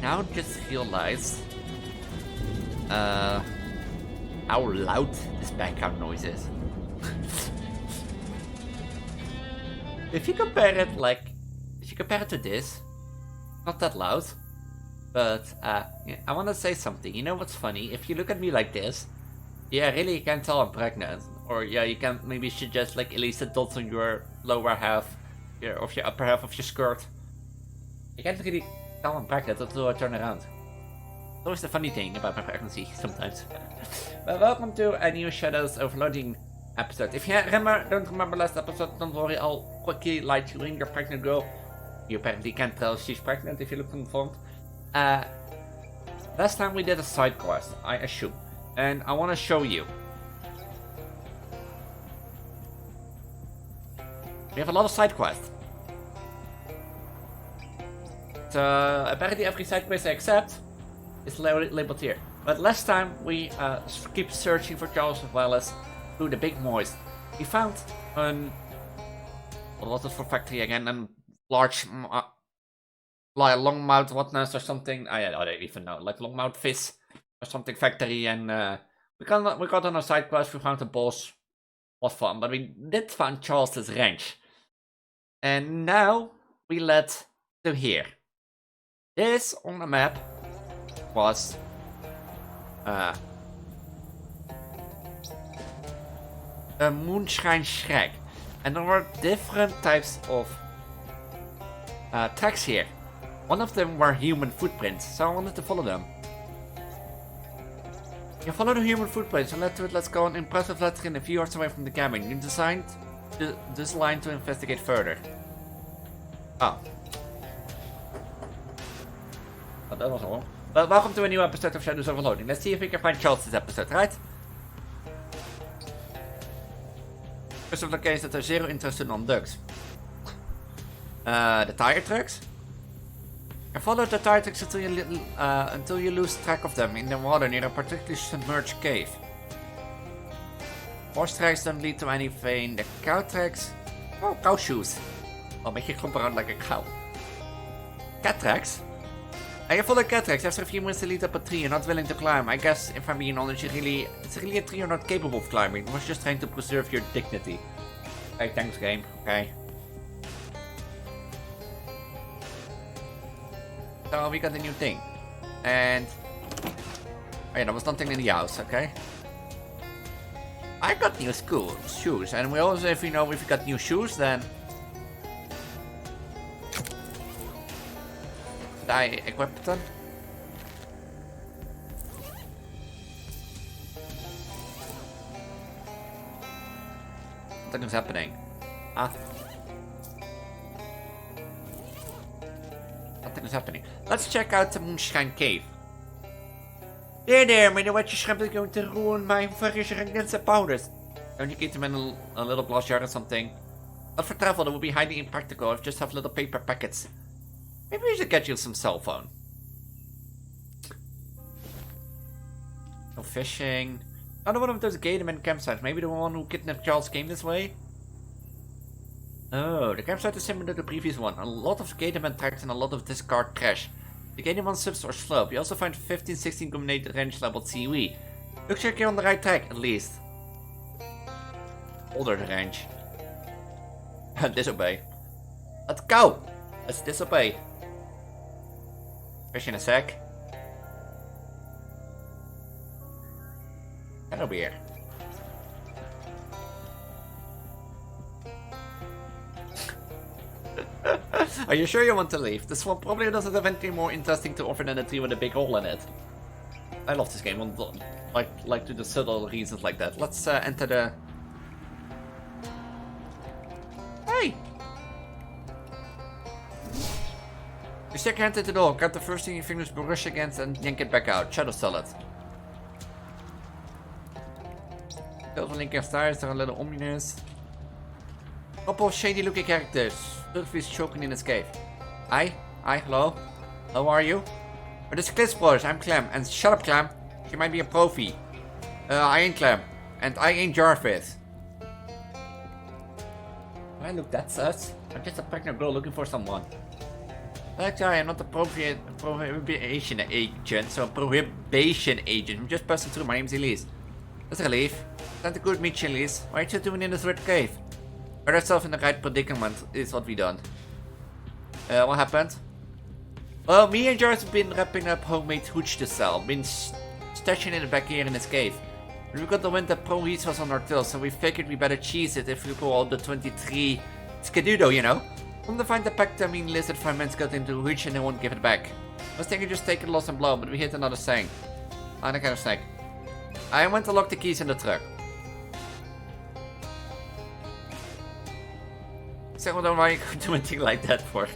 now just realized how loud this background noise is. If you compare it to this, not that loud. But yeah, I want to say something. You know what's funny? If you look at me like this, yeah, really you can tell I'm pregnant. Or yeah, you can maybe suggest like Elise the dots on your lower half, of your upper half of your skirt. You can't really tell I'm pregnant until I turn around. That's always the funny thing about my pregnancy sometimes. But welcome to a new Shadows Overloading episode. If you don't remember last episode, don't worry, I'll quickly lie to your pregnant girl. You apparently can't tell she's pregnant if you look from the front. Last time we did a side quest, I assume, and I want to show you. We have a lot of side quests. So apparently every side quest I accept is labeled here. But last time we keep searching for Charles as well as through the big moist. We found what was it for factory again? A large. Like a longmouth whatnot or something. I don't even know. Like longmouth fish or something factory, and we got on a side quest. We found a boss. Was fun, but we did find Charles's ranch, and now we led to here. This on the map was a moonshine shrek, and there were different types of tracks here. One of them were human footprints, so I wanted to follow them. You follow the human footprints and let's go an impressive letter in a few yards away from the cabin. You designed this line to investigate further. Oh, that was all. Well, welcome to a new episode of Shadows Overloading. Let's see if we can find Charles this episode, right? First of the case that there's zero interest in ducks. The tire trucks? You follow the tire trucks until you lose track of them in the water near a particularly submerged cave. Horse tracks don't lead to anything. The cow tracks... Oh, cow shoes. I'll make you jump around like a cow. Cat tracks? You follow cat tracks. After a few minutes to lead up a tree, you're not willing to climb. I guess, if I'm being honest, it's really a tree you're not capable of climbing. I was just trying to preserve your dignity. Hey, thanks game. Okay. So we got a new thing. And... oh yeah, there was nothing in the house, okay? I got new shoes, and we also, if we got new shoes, then... did I equip them? Nothing is happening. Ah. Nothing is happening. Let's check out the Moonshine Cave. There, my wetje shrimp is going to ruin my version against the powders. Don't you get them in a little glass jar or something? Not for travel, that would be highly impractical if just have little paper packets. Maybe we should get you some cell phone. No fishing. Another one of those gator campsites. Maybe the one who kidnapped Charles came this way? Oh, the campsite is similar to the previous one. A lot of gatorman tracks and a lot of discard trash. The gatorman subs or slope. You also find 15-16 combinated range labeled CUE. Looks like you're on the right track, at least. Older the range. Disobey. Let's go! Let's disobey. Fish in a sec. Get over here. Are you sure you want to leave? This one probably doesn't have anything more interesting to offer than a tree with a big hole in it. I love this game, like to the subtle reasons like that. Let's enter the... Hey! You stick your hand at the door, grab the first thing your fingers brush against and yank it back out. Shadow salad. Silver linking stars are a little ominous. Couple of shady looking characters. Surface choking in his cave. Hi, hello. How are you? Oh, this is Cliff's Brothers, I'm Clem. And shut up, Clem. You might be a profi. I ain't Clem. And I ain't Jarvis. I look that sus. I'm just a pregnant girl looking for someone. Actually, I'm not a prohibition agent, so a prohibition agent. I'm just passing through. My name's Elise. That's a relief. Time to good meet you, Elise. What are you doing in this red cave? Put ourselves in the right predicament is what we done. What happened? Well, me and George have been wrapping up homemade hooch to sell. Been stashing it back here in this cave. We got the wind that Pro Heat was on our tail, so we figured we better cheese it if we go all the 23 Skadudo, you know? Come to find the pact, I mean, lizard 5 minutes got into the hooch and they won't give it back. I was thinking just take it lost and blow, but we hit another snake. Another kind of snake. I went to lock the keys in the truck. So I don't know why you could do anything like that for.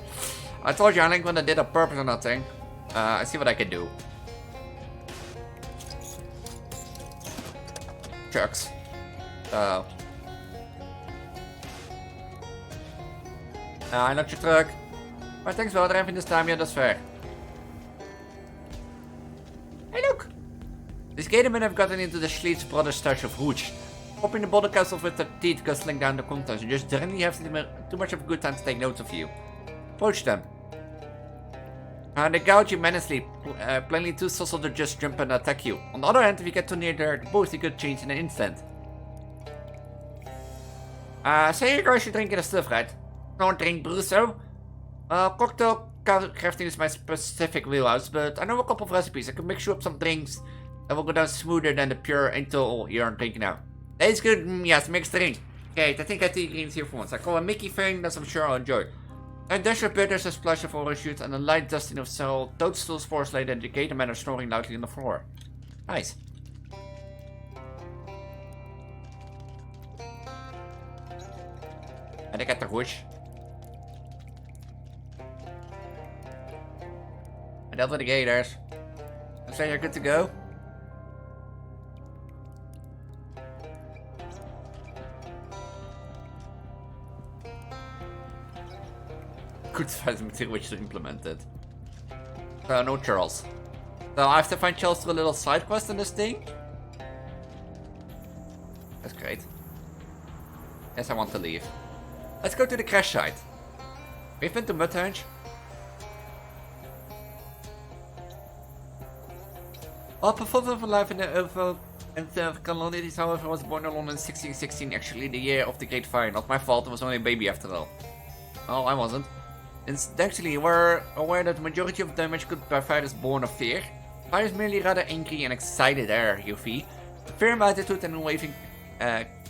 I told you I ain't gonna did a purpose or nothing. I see what I can do. Trucks. I locked your truck. Maar thanks wel, driving this time, yeah, that's fair. Hey, look! These gatormen have gotten into the Schleet's brother's stash of hooch. Popping the bottle castles with their teeth, guzzling down the contents, and just generally have too much of a good time to take notes of you. Approach them. They gouge you menacingly, plainly too social to just jump and attack you. On the other hand, if you get too near their booth, you could change in an instant. So you guys should drinking the stuff, right? Don't drink Brusso. Cocktail crafting is my specific wheelhouse, but I know a couple of recipes. I can mix you up some drinks that will go down smoother than the pure until you're drinking now. That's good, yes, mixed drink. Okay, I think I take greens here for once. I call a Mickey thing that I'm sure I'll enjoy. A dash of bitters, a splash of orange juice, and a light dusting of several toadstools force later, and the gator men are snoring loudly on the floor. Nice. And I got the whoosh. I dealt with the gators. Looks like you're good to go. Good find material which to implement it. No Charles. So I have to find Charles through a little side quest in this thing. That's great. Yes, I want to leave. Let's go to the crash site. We've been to Mudhenge. Performer of life in the colonies, however, was born in London in 1616, actually the year of the Great Fire. Not my fault, I was only a baby after all. Oh, I wasn't. Actually, we're aware that the majority of damage caused by fire is born of fear. Fire is merely rather angry and excited air, UV. Firm attitude and waving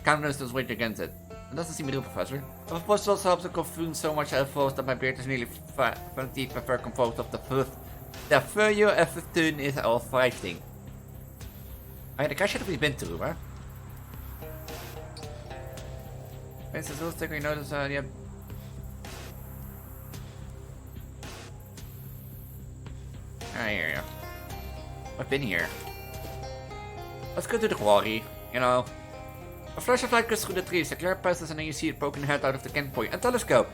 countenance does wage against it. That doesn't seem real, Professor. Of course, it also helps to consume so much elbows that my beard is nearly 20 prefer composed of the first. The further effort is all fighting. Oh, the cache that we've been through, huh? This is also we notice, yeah. I hear ya. I've been here. Let's go to the quarry, you know. A flash of light goes through the trees, a clear passes, and then you see it poking head out of the cannon point. A telescope!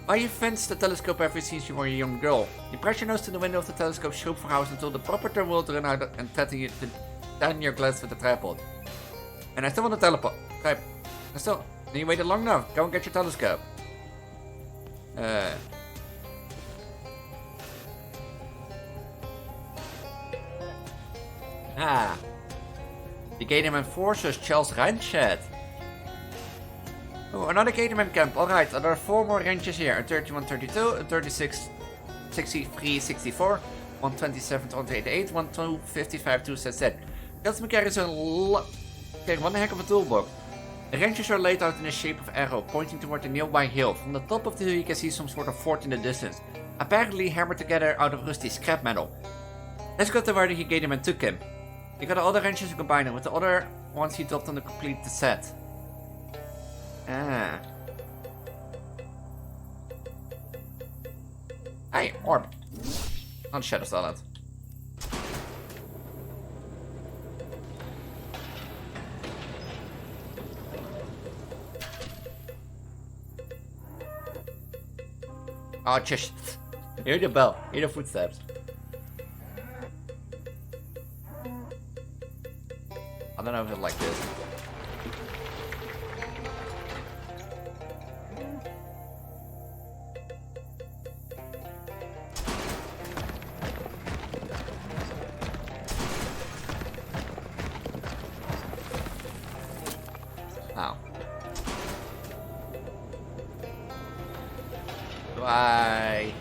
Why you fenced the telescope ever since you were a young girl? You press your nose to the window of the telescope scope for hours until the proper turn will run out and threaten you to down your glass with the tripod. And I still want to teleport. Then you waited long enough. Go and get your telescope. The Gatorman forces Charles Ranch. Oh, another Gatorman camp. Alright, there are 4 more ranches here. A 3132, a 36, 63, 64, 127, 188, 12, 55, 277. Customer carries okay, one heck of a toolbox. The ranches are laid out in the shape of arrow, pointing toward a nearby hill. From the top of the hill you can see some sort of fort in the distance, apparently hammered together out of rusty scrap metal. Let's go to where the Gatorman took him. You got the other ranches to combine it with the other ones he dropped on to complete the set. Hey, orb. Not Shadow Salad. Oh, just hear the bell, hear the footsteps. I don't know if it's like this. Bye.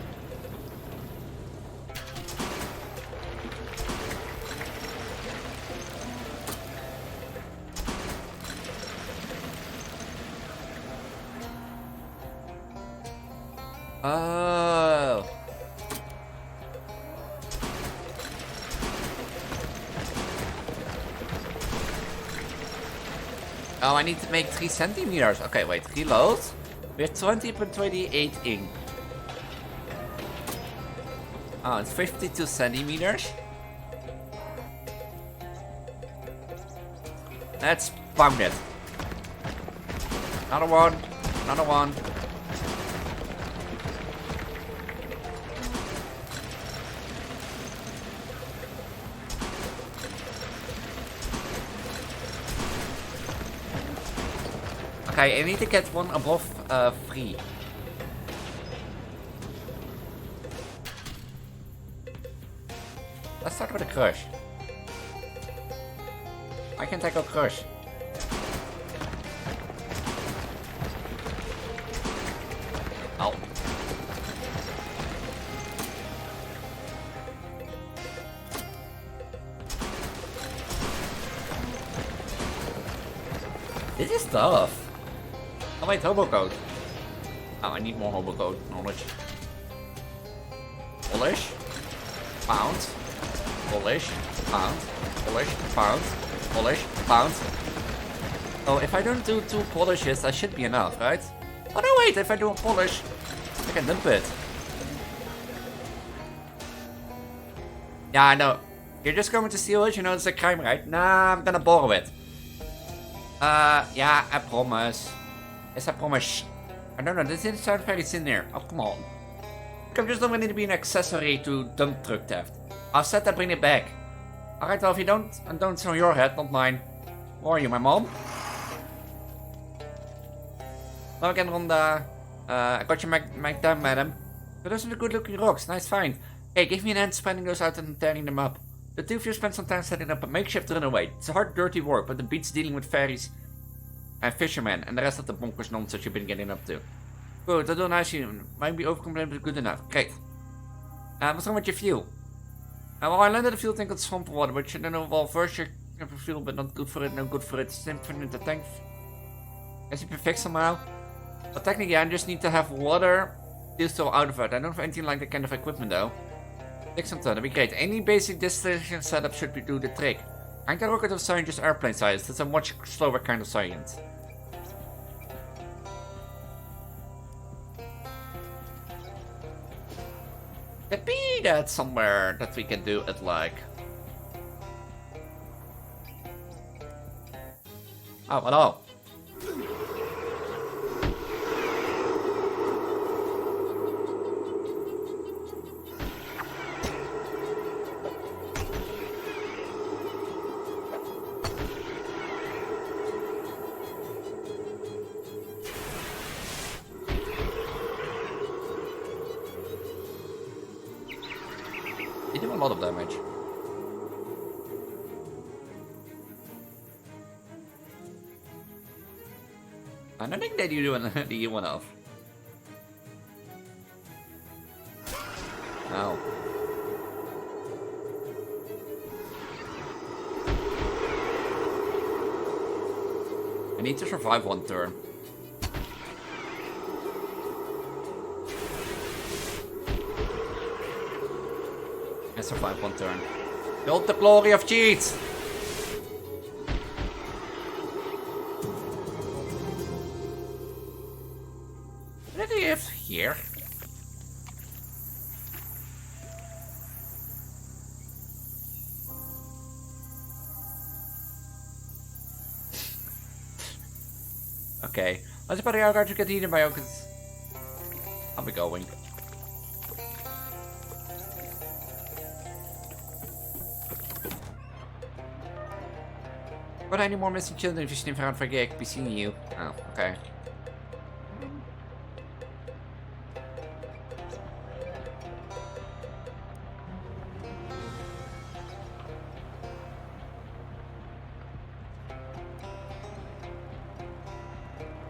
Oh. Oh, I need to make 3 centimeters. Okay, wait, reload. We have 20.28 ink. Oh, it's 52 centimeters. Let's pound it. Another one. Another one. Okay, I need to get one above 3. Let's start with a crush. I can tackle crush. Oh. This is tough. Oh wait, hobo code. Oh, I need more hobo code knowledge. Polish. Pound. Polish. Pound. Polish. Pound. Polish. Pound. Oh, if I don't do 2 polishes, that should be enough, right? Oh no, wait, if I do a polish, I can dump it. Yeah, I know. You're just going to steal it, you know it's a crime, right? Nah, I'm gonna borrow it. Yeah, I promise. Yes, I promise. I don't know, this didn't sound very sincere. Oh, come on. I'm just not going to be an accessory to dump truck theft. I'll set that, bring it back. Alright, well, if you don't, and don't throw your head, not mine. Who are you, my mom? Hello again, Rhonda. I got you marked down, madam. But those are the good-looking rocks. Nice find. Hey, give me an hand spreading those out and tearing them up. The two of you spent some time setting up a makeshift runaway. It's a hard, dirty work, but it beats dealing with fairies and fishermen and the rest of the bonkers nonsense you've been getting up to. Good, that'll nice you. Might be overcomplimented, but good enough. Great. What's wrong with your fuel? Well, I landed a fuel tank on swamp water, which I don't know, well, first you have a fuel, but not good for it, no good for it. Simply in the tank. Guess it can fix somehow. But technically, I just need to have water still out of it. I don't have anything like that kind of equipment, though. Take some time, that'd be great. Any basic distillation setup should do the trick. Ain't a rocket of science just airplane science? That's a much slower kind of science. Could be that somewhere that we can do it like. Oh, hello. You do a lot of damage. I don't think that you do enough. No. I need to survive one turn. I survived one turn. Build the glory of cheats! What do you have here? Okay. Let's put out to get eaten by you because I'll be going. What any more missing children if you sniff around for gay? I could be seeing you. Oh, okay.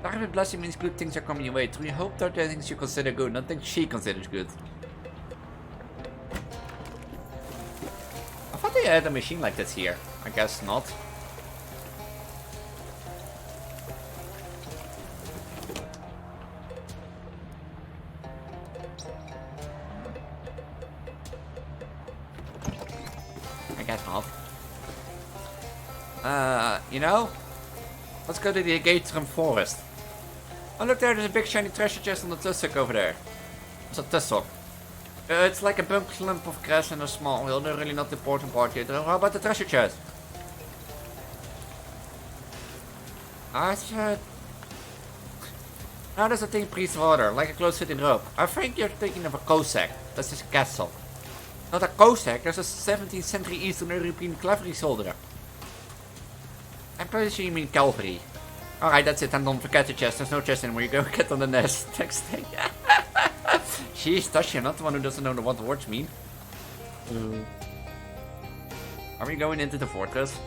Starting with blessing means good things are coming your way. Truly hope that the things you consider good, not things she considers good. I thought they had a machine like this here. I guess not. I guess not. You know? Let's go to the gator forest. Oh look there, there's a big shiny treasure chest on the tussock over there. What's a tussock? It's like a big clump of grass and a small hill. They're really not the important part here. How about the treasure chest? I said... Now there's a thing priest water, like a close-fitting rope. I think you're thinking of a Cossack. That's his castle. Not a Cossack, there's a 17th century Eastern European cavalry soldier. I'm pretty sure you mean cavalry. Alright, that's it, and don't forget the chest. There's no chest anymore, you go get on the nest. Texting. Sheesh, Tasha, not the one who doesn't know what the words mean. Are we going into the fortress?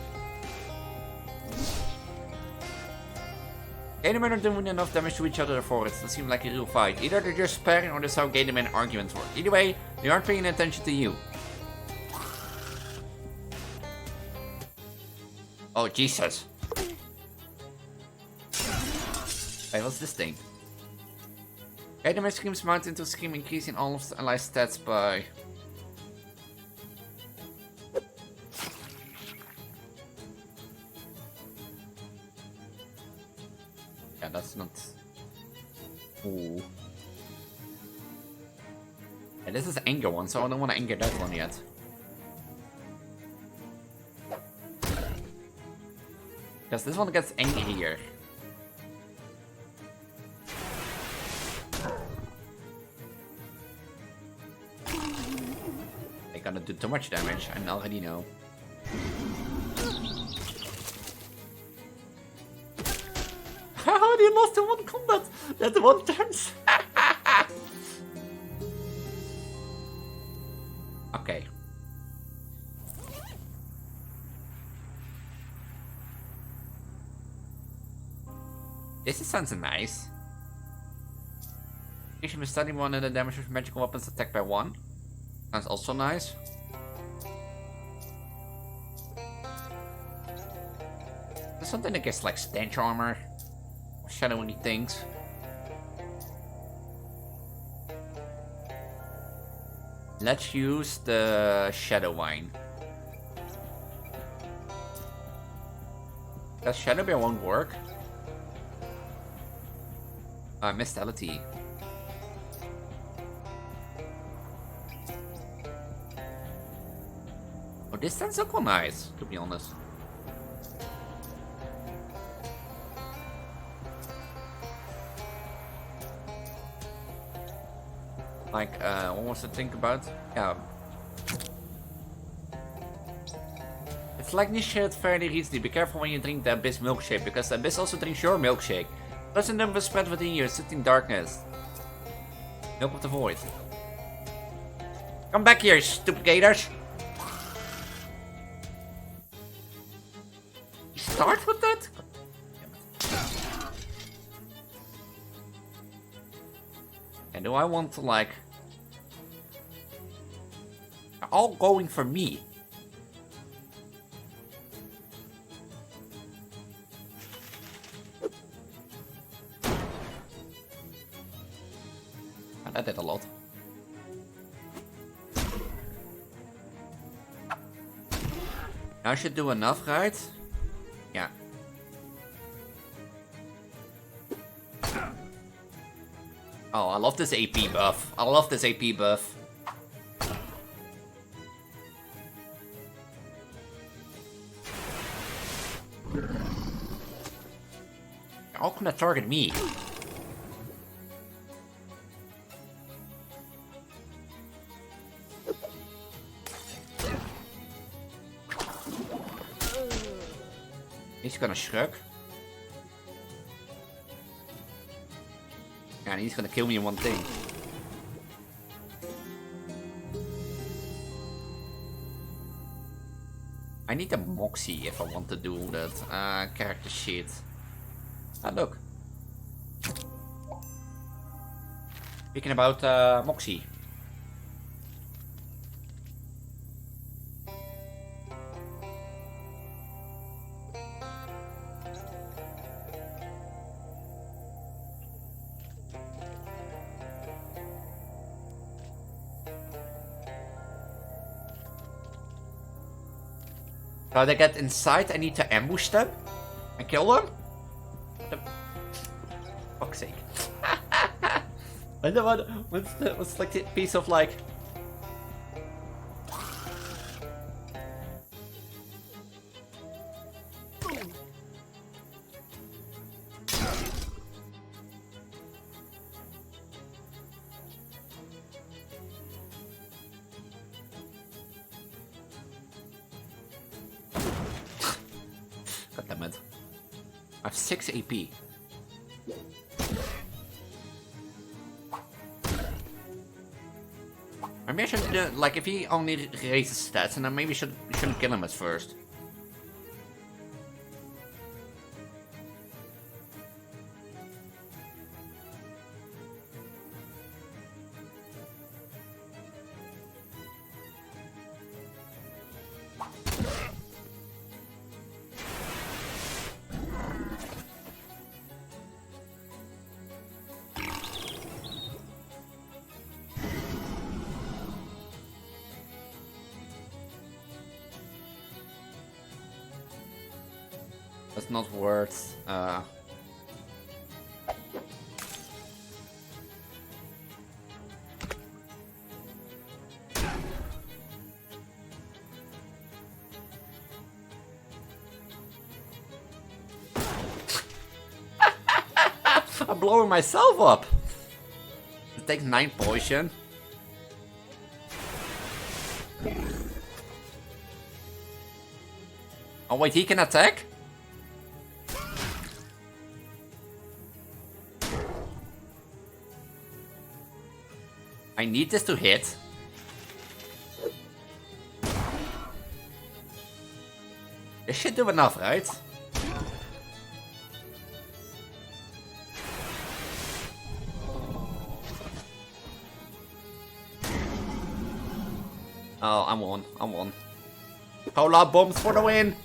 Gatormen are doing enough damage to each other for it. It seems like a real fight. Either they're just sparring or that's how Gatormen arguments work. Either way, they aren't paying attention to you. Oh, Jesus. Hey, what's this thing? Gatorman screams mount into scream, increasing all of the allied stats by... Yeah, that's not... Ooh. Yeah, this is the anger one, so I don't want to anger that one yet. Because this one gets angrier. They're gonna do too much damage, I already know. How they lost in one combat? That one turns. Okay. This sounds nice. You should be studying one and the damage with magical weapons attacked by one. Sounds also nice. There's something that gets like stench armor. Or shadowy things. Let's use the shadow wine. Does shadow bear won't work? Mistality. Oh, this sounds so nice, to be honest. Like, what was to think about? Yeah. It's like this shit fairly easily. Be careful when you drink the Abyss milkshake, because the Abyss also drinks your milkshake. Doesn't never spread within you, sit in darkness. Milk of the void. Come back here, stupid gators! You start with that? And do I want to like... They're all going for me. That did a lot. I should do enough, right? Yeah. Oh, I love this AP buff. I love this AP buff. They're all gonna target me. He's gonna shrug. And he's gonna kill me in one thing. I need a Moxie if I want to do that character sheet. Ah, look. Speaking about Moxie. So they get inside, I need to ambush them and kill them? Fuck's sake. I know what's like the piece of like... God damn it. I have 6 AP. Maybe I should, like, if he only raises stats, and then maybe we shouldn't kill him at first. That's not worth, I'm blowing myself up! It takes 9 poison. Oh wait, he can attack? I need this to hit. This should do enough, right? Oh, I'm on. Cola bombs for the win!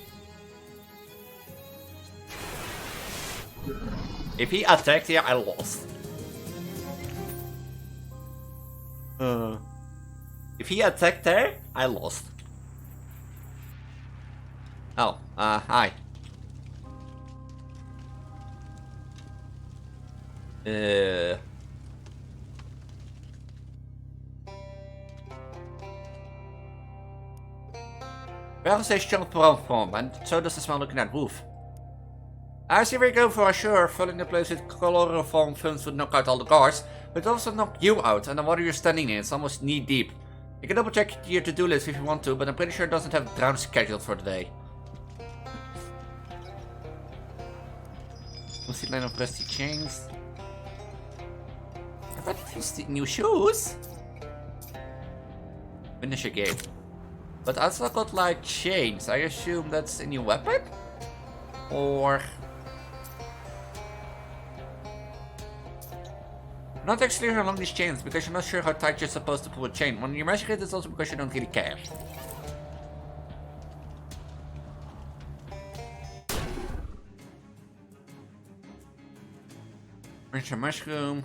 If he attacked here, I lost. If he attacked there, I lost. Oh, hi. Where is this child from? And so does the smell looking at roof. I see where you go for sure. Filling the place with chloroform films would knock out all the guards, but also knock you out, and the water you're standing in is almost knee deep. You can double check your to-do list if you want to, but I'm pretty sure it doesn't have drown scheduled for the day. Mostly line of rusty chains. I bet these new shoes. Finish a gate. But I also got like chains. I assume that's a new weapon? Or... I'm not actually sure along these chains because you're not sure how tight you're supposed to pull a chain. When you measure it, it's also because you don't really care. There's a mushroom.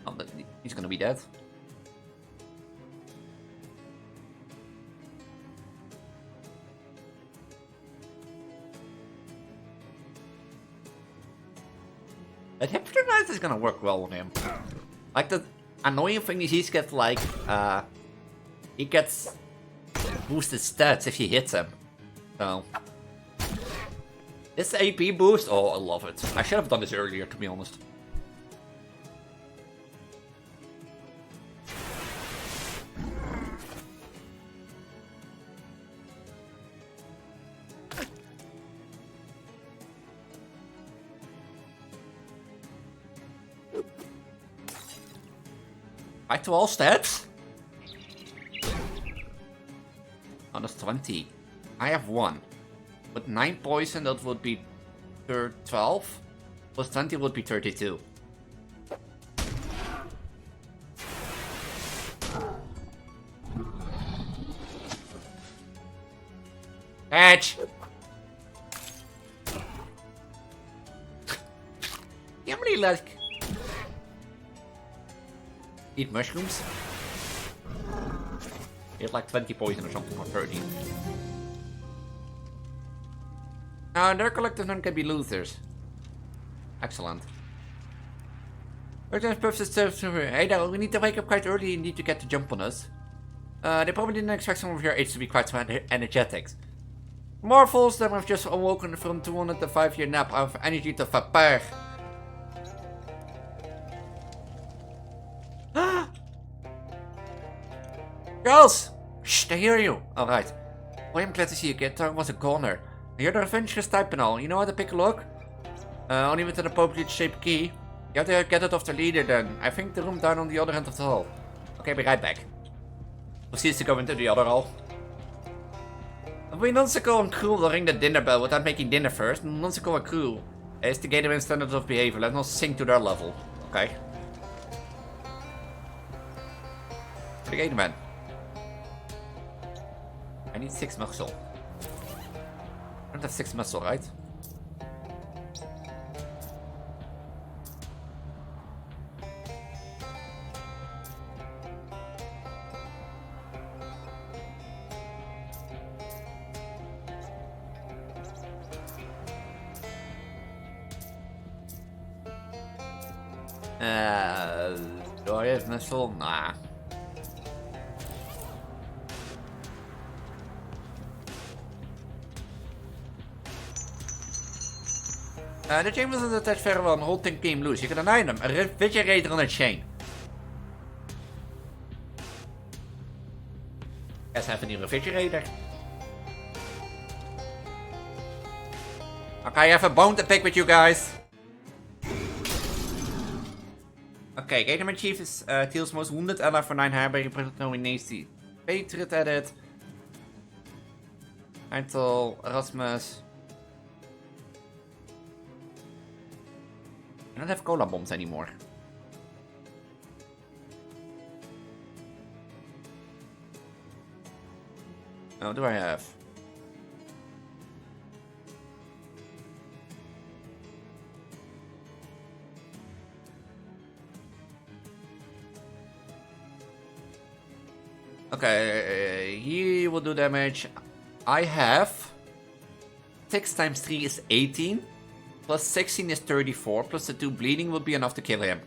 Oh, but he's gonna be dead. That hypnotize is gonna work well with him. Like the annoying thing is he gets boosted stats if he hits him. So this AP boost, oh I love it. I should have done this earlier to be honest. Back to all stats. Oh, that's 20. I have 1. With 9 poison, that would be 12 plus 20 would be 32. Catch! You really like... eat mushrooms? You had like 20 poison or something, or 30. Now, their collective none can be losers. Excellent. Hey there, we need to wake up quite early and need to get to jump on us. They probably didn't expect some of your age to be quite so energetic. Marvels that have just awoken from 205-year nap of energy to vapor. Girls! Shh, they hear you. Alright. Well, I'm glad to see you, kid. Tongue was a goner. You're the adventurous type and all. You know how to pick a lock? Only with an appropriate shaped key. You have to get it off the leader then. I think the room down on the other end of the hall. Okay, be right back. Proceeds to go into the other hall. We nonsensical and cruel to ring the dinner bell without making dinner first. Nonsensical and cruel. It's the gator standards of behavior. Let's not sink to their level. Okay. The gator man. I need 6 muscle. I don't have 6 muscle, right? Do I have muscle? Nah. The chain wasn't attached very well and the whole thing came loose. You can untie them. A refrigerator on a chain. Guys have a new refrigerator. Okay, I have a bone to pick with you guys. Okay, Gatorman Chief is Teal's most wounded ally for 9 Herberg. No Nasty. Patriot edit. Eintel, Erasmus. I don't have cola bombs anymore. Oh, what do I have? Okay, he will do damage. I have 6 times 3 is 18. Plus 16 is 34. Plus the 2 bleeding will be enough to kill him.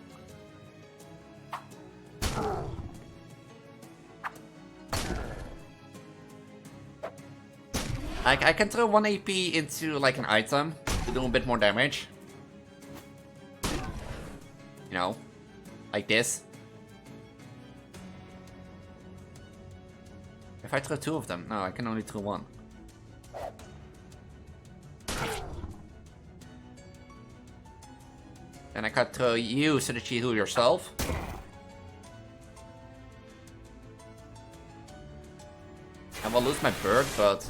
I can throw 1 AP into like an item to do a bit more damage. You know, like this. If I throw 2 of them, no, I can only throw 1. And I can throw you so that you heal yourself. I will lose my bird, but...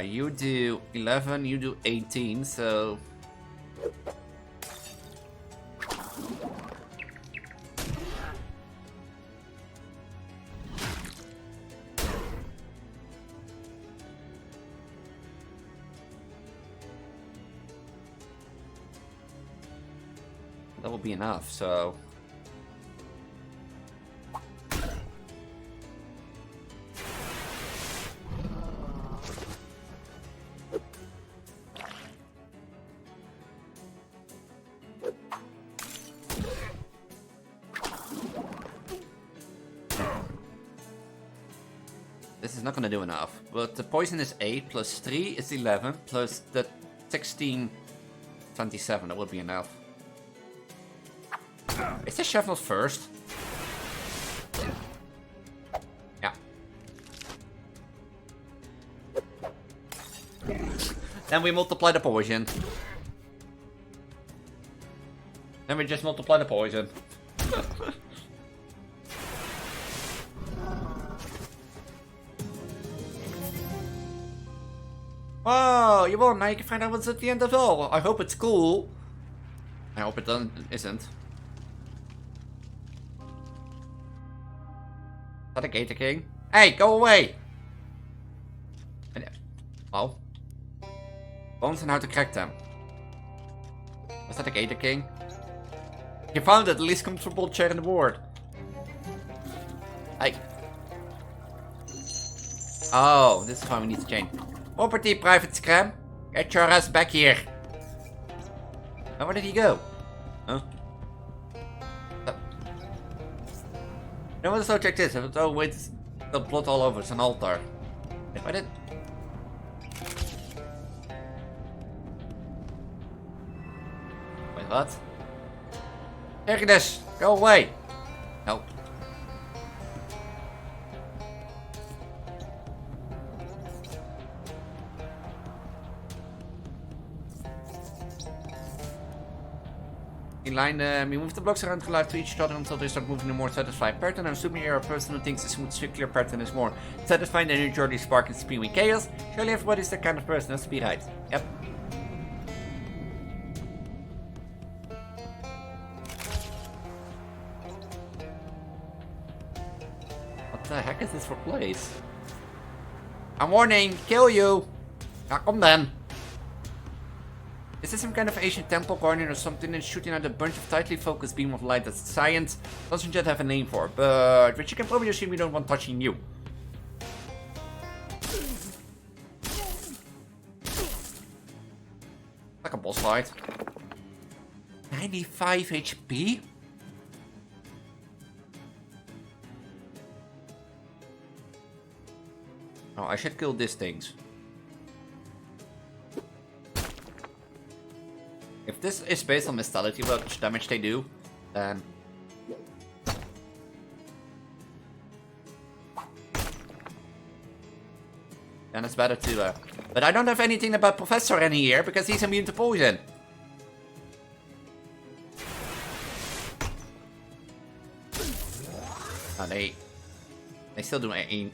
you do 11, you do 18, so... That will be enough, so... This is not gonna do enough, but the poison is 8, plus 3 is 11, plus the 16, 27, that would be enough. Is the chef not first? Yeah. Then we multiply the poison. Then we just multiply the poison. Oh, you won. Now you can find out what's at the end of it all. I hope it's cool. I hope it isn't. Is that a gator king? Hey, go away! Oh. Bones and how to crack them. Was that a gator king? You found it, the least comfortable chair in the world. Hey. Oh, this is why we need to change. Property, private scram. Get your ass back here. Now where did he go? Huh? You know what the subject is? Oh wait, the blood all over, it's an altar. Why did... Wait, what? Take this! Go away! Nope. In line, we move the blocks around live to each other until they start moving in a more satisfied pattern. I'm assuming you're a person who thinks a smooth, circular pattern is more satisfying than enjoy the spark and spewing chaos. Surely everybody's the kind of person has to be right. Yep. What the heck is this for place? I'm warning, kill you! Now come then. Is this some kind of ancient temple garden or something and shooting out a bunch of tightly focused beam of light that's science? Doesn't yet have a name for, but you can probably assume we don't want touching you. Like a boss fight. 95 HP? Oh, I should kill these things. If this is based on Mystality, what damage they do, then... then it's better to... But I don't have anything about Professor any here, because he's immune to poison. Oh, they still do aim.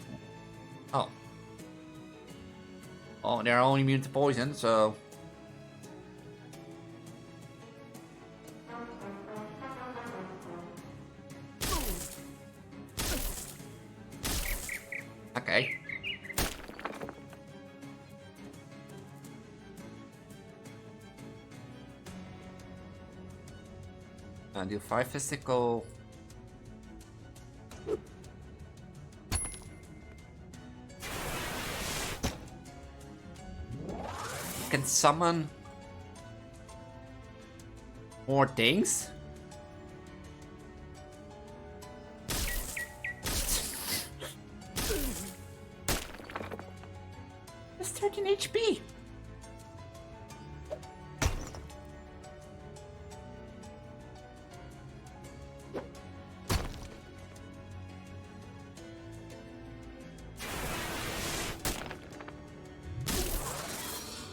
Oh. Oh, they're only immune to poison, so... Okay. And do 5 physical. Can summon more things? That's 13 HP.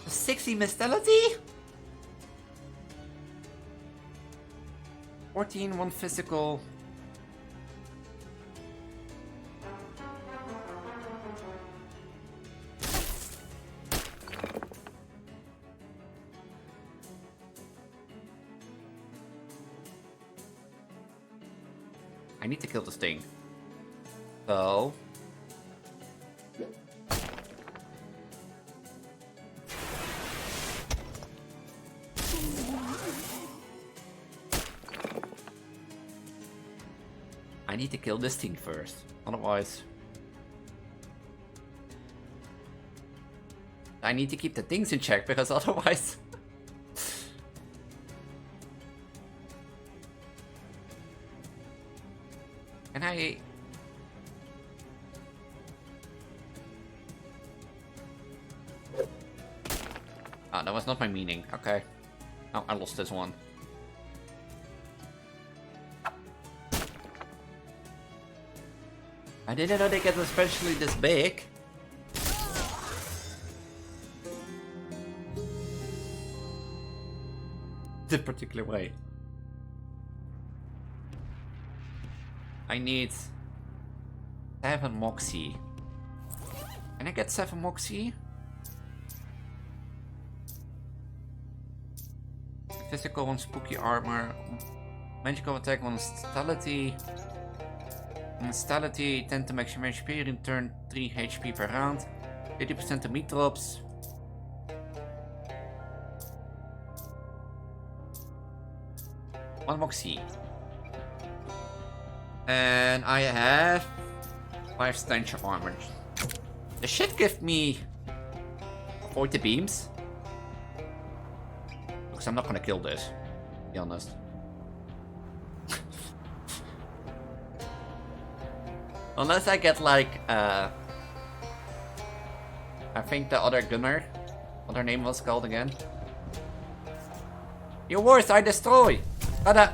A 60 Mystality? 14, 1 physical. I need to kill this thing. So... I need to kill this thing first. Otherwise... I need to keep the things in check, because otherwise... Can I... Ah, that was not my meaning. Okay. Oh, I lost this one. I didn't know they get especially this big. The particular way. I need 7 Moxie. Can I get 7 Moxie? Physical on spooky armor. Magical attack on stability. Stability 10 to maximum HP. Return 3 HP per round. 80% to meat drops. One moxie. And I have 5 stench armor. The shit give me 40 beams. Because I'm not gonna kill this, to be honest. Unless I get like, I think the other gunner, what her name was called again. Your worst I destroy! Tada!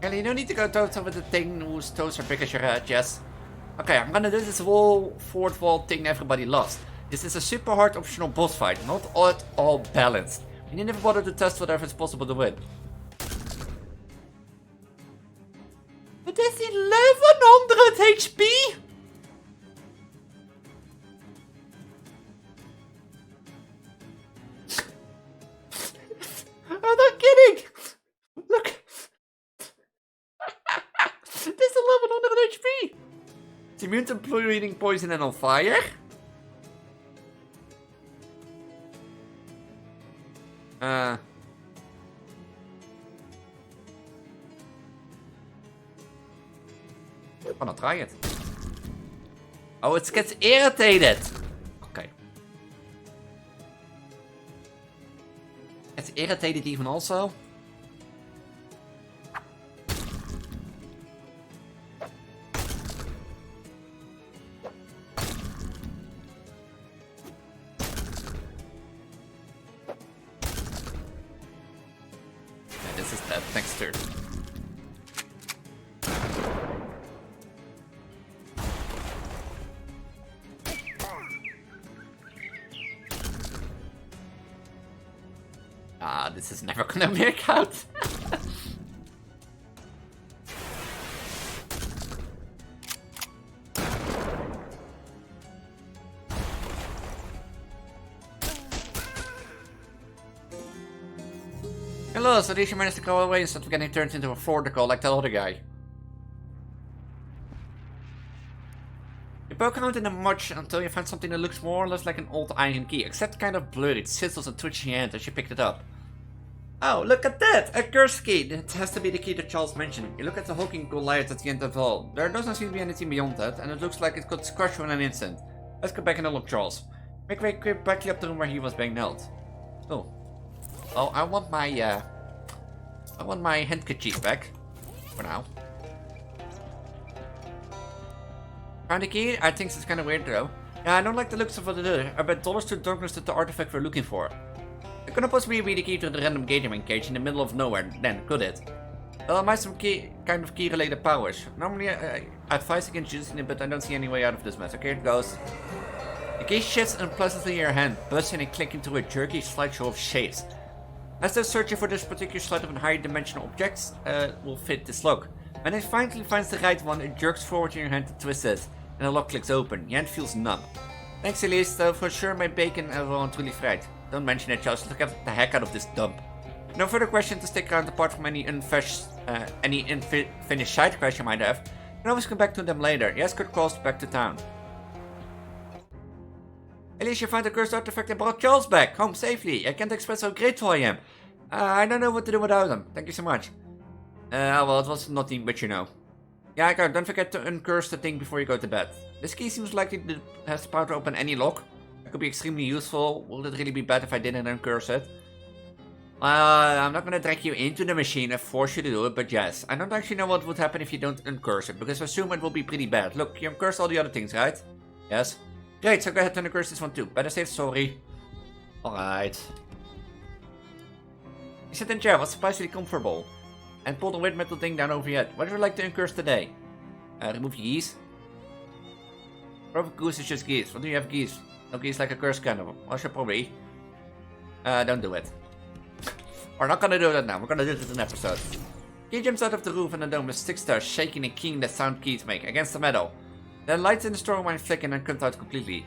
Ellie, you don't need to go toe-to-toe with the thing whose toes are big as your head, Jess. Okay, I'm gonna do this whole fourth wall thing everybody lost. This is a super hard optional boss fight, not at all balanced. We need never bother to test whatever is possible to win. But there's 1100 HP? I'm not kidding! Look! There's 1100 HP! It's immune to bleeding, poison, and on fire? Why not try it? Oh, it gets irritated! Okay. It's irritated even also? This is dead. Next turn. Ah, this is never gonna work out. Hello, so Alicia managed to go away instead of getting turned into a forticle like that other guy. You poke around in the much until you find something that looks more or less like an old iron key, except kind of blurry. It sizzles and twitches your hand as you picked it up. Oh, look at that! A curse key! That has to be the key that Charles mentioned. You look at the hulking Goliath at the end of the hall. There doesn't seem to be anything beyond that, and it looks like it could crush you in an instant. Let's go back and look, Charles. Make way quickly up the room where he was being held. Oh. Oh, I want my handkerchief back. For now. Found the key? I think it's kind of weird though. Yeah, I don't like the looks of what it is. I bet dollars to darkness to the artifact we're looking for. It couldn't possibly be the key to the random gathering cage in the middle of nowhere, then, could it? Well, it might some kind of key-related powers. Normally, I advise against using it, but I don't see any way out of this mess. Okay, it goes. The key shifts unpleasantly in your hand, buzzing and clicking through a jerky slideshow of shapes. As they're searching for this particular slide of higher dimensional objects will fit this lock. When it finally finds the right one, it jerks forward in your hand to twist it, and the lock clicks open. Your hand feels numb. Thanks, Elise, though for sure my bacon won't really fried. Don't mention it, Charles. Look at the heck out of this dump. No further question to stick around apart from any unfinished side quest you might have. You can always come back to them later. Yes, good calls back to town. Elise, you found the cursed artifact and brought Charles back home safely. I can't express how grateful I am. I don't know what to do without him. Thank you so much. Well, it was nothing, but you know. Yeah, don't forget to uncurse the thing before you go to bed. This key seems likely to have the power to open any lock. It could be extremely useful. Will it really be bad if I didn't uncurse it? I'm not gonna drag you into the machine and force you to do it, but yes. I don't actually know what would happen if you don't uncurse it, because I assume it will be pretty bad. Look, you uncursed all the other things, right? Yes. Great, so go ahead and uncurse this one too. Better safe sorry. Alright. You sit in chair, was surprisingly comfortable. And pull the weird metal thing down over your head. What would you like to uncurse today? Remove your keys. Perfect goose is just geese. What do you have geese? No geese like a cursed cannibal. Well, should probably. Don't do it. We're not gonna do that now. We're gonna do this in an episode. Key jumps out of the roof and the dome with 6 stars, shaking and keying the sound keys make against the metal. The lights in the store went flicking and cut out completely.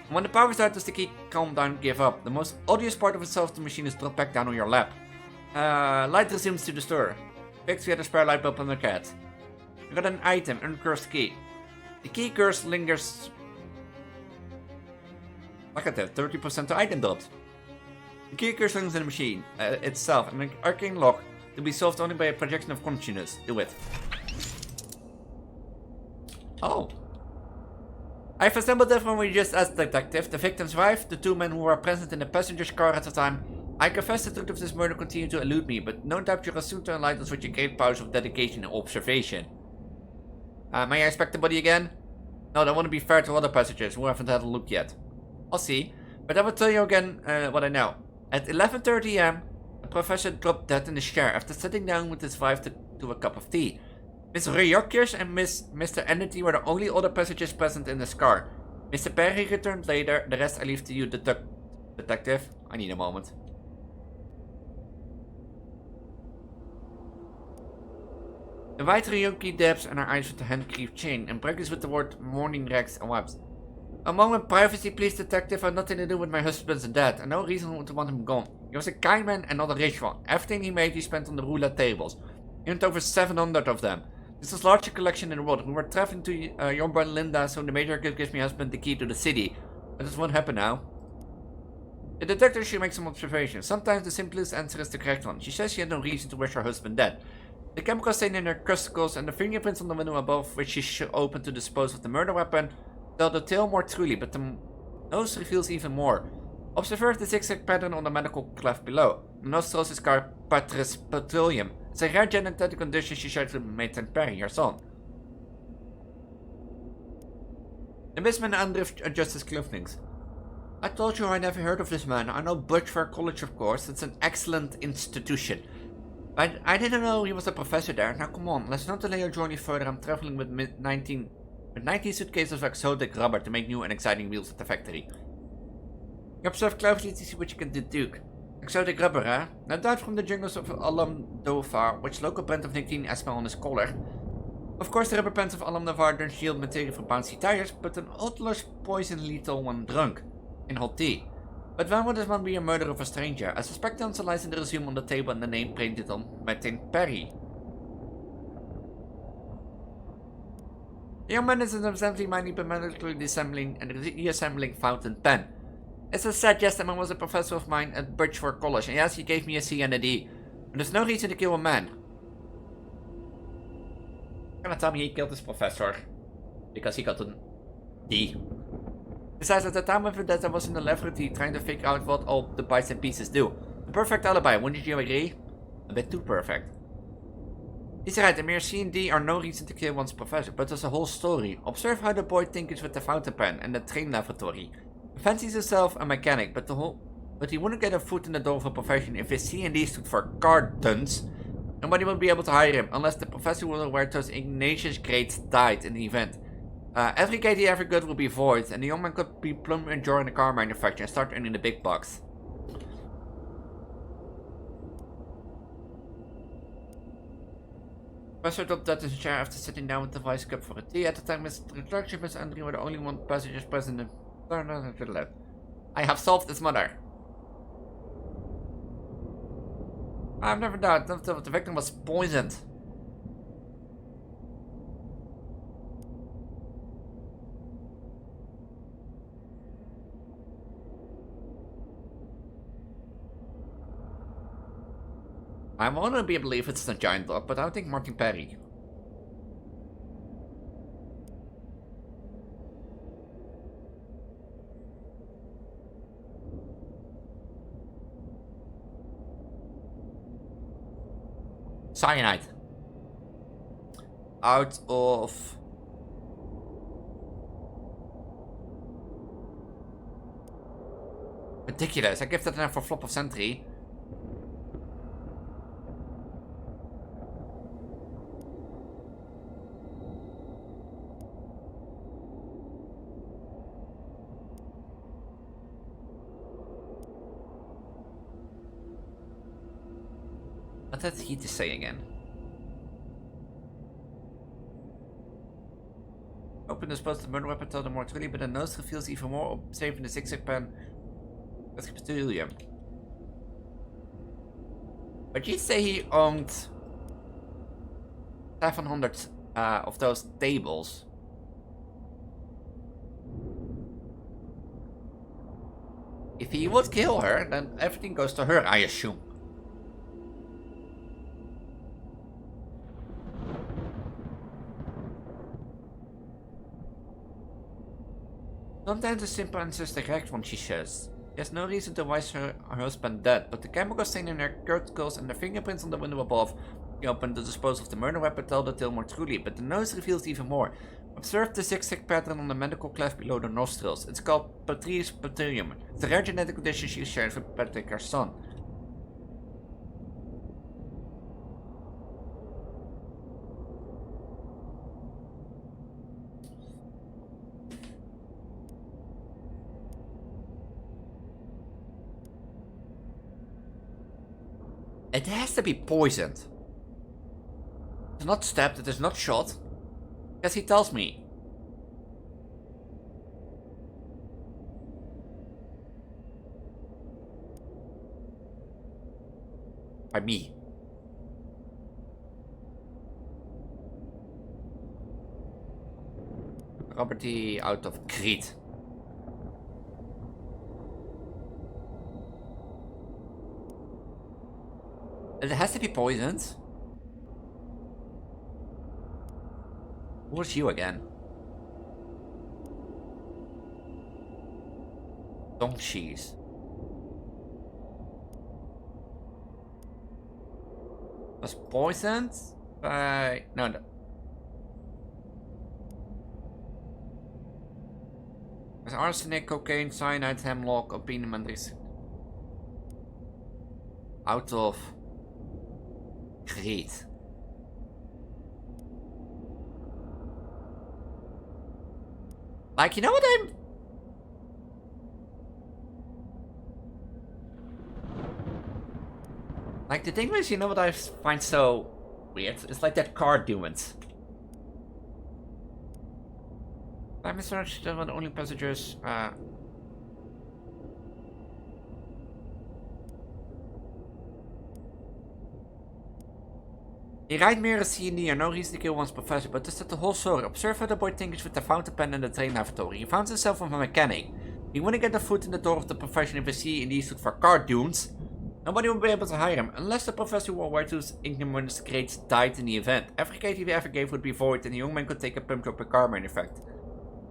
When the power's out, does the key calm down, give up? The most odious part of itself, the machine is dropped back down on your lap. Light resumes to the store. Picks the spare light bulb on the cat. You got an item, uncursed key. The key curse lingers. Look at that, 30% to item dropped. The key curse lingers in the machine itself, and an arcane lock to be solved only by a projection of consciousness. Do it. Oh. I've assembled everyone we just asked, detective. The victim's wife, the 2 men who were present in the passenger's car at the time. I confess the truth of this murder continued to elude me, but no doubt you are soon to enlighten us with your great powers of dedication and observation. May I inspect the body again? No, I want to be fair to other passengers who haven't had a look yet. I'll see, but I will tell you again what I know. At 11:30 am, the professor dropped dead in his chair after sitting down with his wife to a cup of tea. Miss Ryokjes and Mr. Entity were the only other passengers present in this car. Mr. Perry returned later. The rest I leave to you, detective. I need a moment. The white Ryoki dabs on her eyes with the handkerchief chain and breaks with the word morning rags and webs. A moment privacy, please, detective. I have nothing to do with my husband's death, and no reason to want him gone. He was a kind man and not a rich one. Everything he made he spent on the roulette tables. He earned over 700 of them. This is the largest collection in the world. We were traveling to Yomba and Linda, so the major gives my husband the key to the city. But this won't happen now. The detective should make some observations. Sometimes the simplest answer is the correct one. She says she had no reason to wish her husband dead. The chemical stain in her custicles and the fingerprints on the window above, which she opened to dispose of the murder weapon, tell the tale more truly, but the nose reveals even more. Observe the zigzag pattern on the medical cleft below. The nostrils is Carpatris petroleum. It's a rare genetic condition she shared with Maitland Perry, her son. The Missman adjusts his clothings. I told you I never heard of this man. I know Butchford College, of course. It's an excellent institution. But I didn't know he was a professor there. Now come on, let's not delay our journey further. I'm traveling with 19 suitcases of exotic rubber to make new and exciting wheels at the factory. You observe closely to see what you can deduce. Exotic rubber, eh? No doubt from the jungles of Alam Dovar, which local brand of nicotine asthma on his collar. Of course, the rubber pants of Alam Dovar don't yield material for bouncy tires, but an odorless poison lethal when drunk. In hot tea. But when would this man be a murderer of a stranger? I suspect the answer lies in the resume on the table and the name painted on Maitland Perry. The young man is evidently minding but manually disassembling and reassembling fountain pen. As I said, yes, that man was a professor of mine at Bridgeford College, and yes, he gave me a C and a D. But there's no reason to kill a man. You're gonna tell me he killed his professor because he got a D. Besides, at the time of the death, I was in the laboratory trying to figure out what all the bits and pieces do. A perfect alibi, wouldn't you agree? A bit too perfect. He's right, a mere C and D are no reason to kill one's professor, but there's a whole story. Observe how the boy tinkers with the fountain pen and the train laboratory. He fancies himself a mechanic, but he wouldn't get a foot in the door of a profession if his C and D stood for cartons. Nobody would be able to hire him unless the professor were aware those Ignatius grades died in the event. Every grade he ever got will be void, and the young man could be plumb enjoying the car manufacturer and start earning the big bucks. Professor dropped dead in his chair after sitting down with the vice cup for a tea. At the time, Mr. Clark and Miss Andrew were the only one passengers present in the... I have solved this murder. I've never doubted that the victim was poisoned. I want to be able to believe it's a giant dog, but I don't think Martin Perry. Cyanide. Out of... Ridiculous. I give that enough for flop of century. What had he to say again? Open the spot to the murder weapon, tell them more truly, but the nose reveals even more, saving the zigzag pen with petroleum. But you say he owned 700 of those tables. If he would kill her, then everything goes to her, I assume. Sometimes the simple answer is the correct one, she says. There's no reason to wise her husband dead, but the chemical stain in her cuticles and the fingerprints on the window above the open to dispose of the murder weapon tell the tale more truly, but the nose reveals even more. Observe the zigzag pattern on the medical cleft below the nostrils. It's called Patrice Petroleum. It's a rare genetic condition she shares with Patrick, her son. It has to be poisoned. It's not stabbed, it is not shot. Yes, he tells me. By me. Property out of Crete. It has to be poisoned. Who's you again? Donkeys. Was poisoned by... No. There's arsenic, cocaine, cyanide, hemlock, opium, and this. Out of... Crete. Like, you know what I'm... Like, the thing is, you know what I find so weird? It's like that car doings. Time search, the only passengers, He rijdt meer as he near, no reason to kill one's professor, but is that the whole story? Observe how the boy tinkers with the fountain pen and the train lavatory. He found himself with a mechanic. He wouldn't get a foot in the door of the profession if he in these stood for cartoons. Nobody would be able to hire him, unless the professor who were whose ignorance grades died in the event. Every grade he ever gave would be void, and the young man could take a pump to a karma in effect.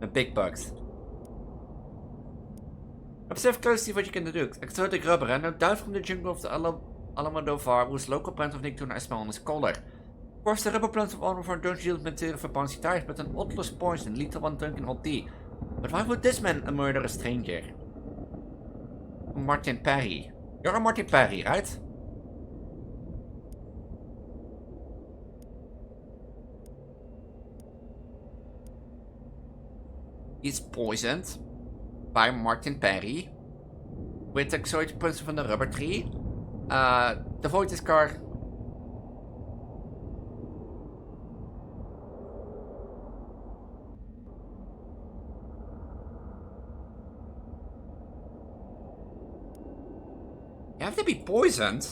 The big bugs. Observe closely what you can do. Exotic rubber, and no doubt from the jungle of the Alamodovar, whose local plant of Nick I smell on his collar. Of course, the rubber plants of Alamodovar don't yield material for bouncy tires, but an odorless poison, lethal one drunk in hot tea. But why would this man murder a stranger? Martin Perry. You're a Martin Perry, right? He's poisoned by Martin Perry with the exotic poison from the rubber tree. The void is car. You have to be poisoned.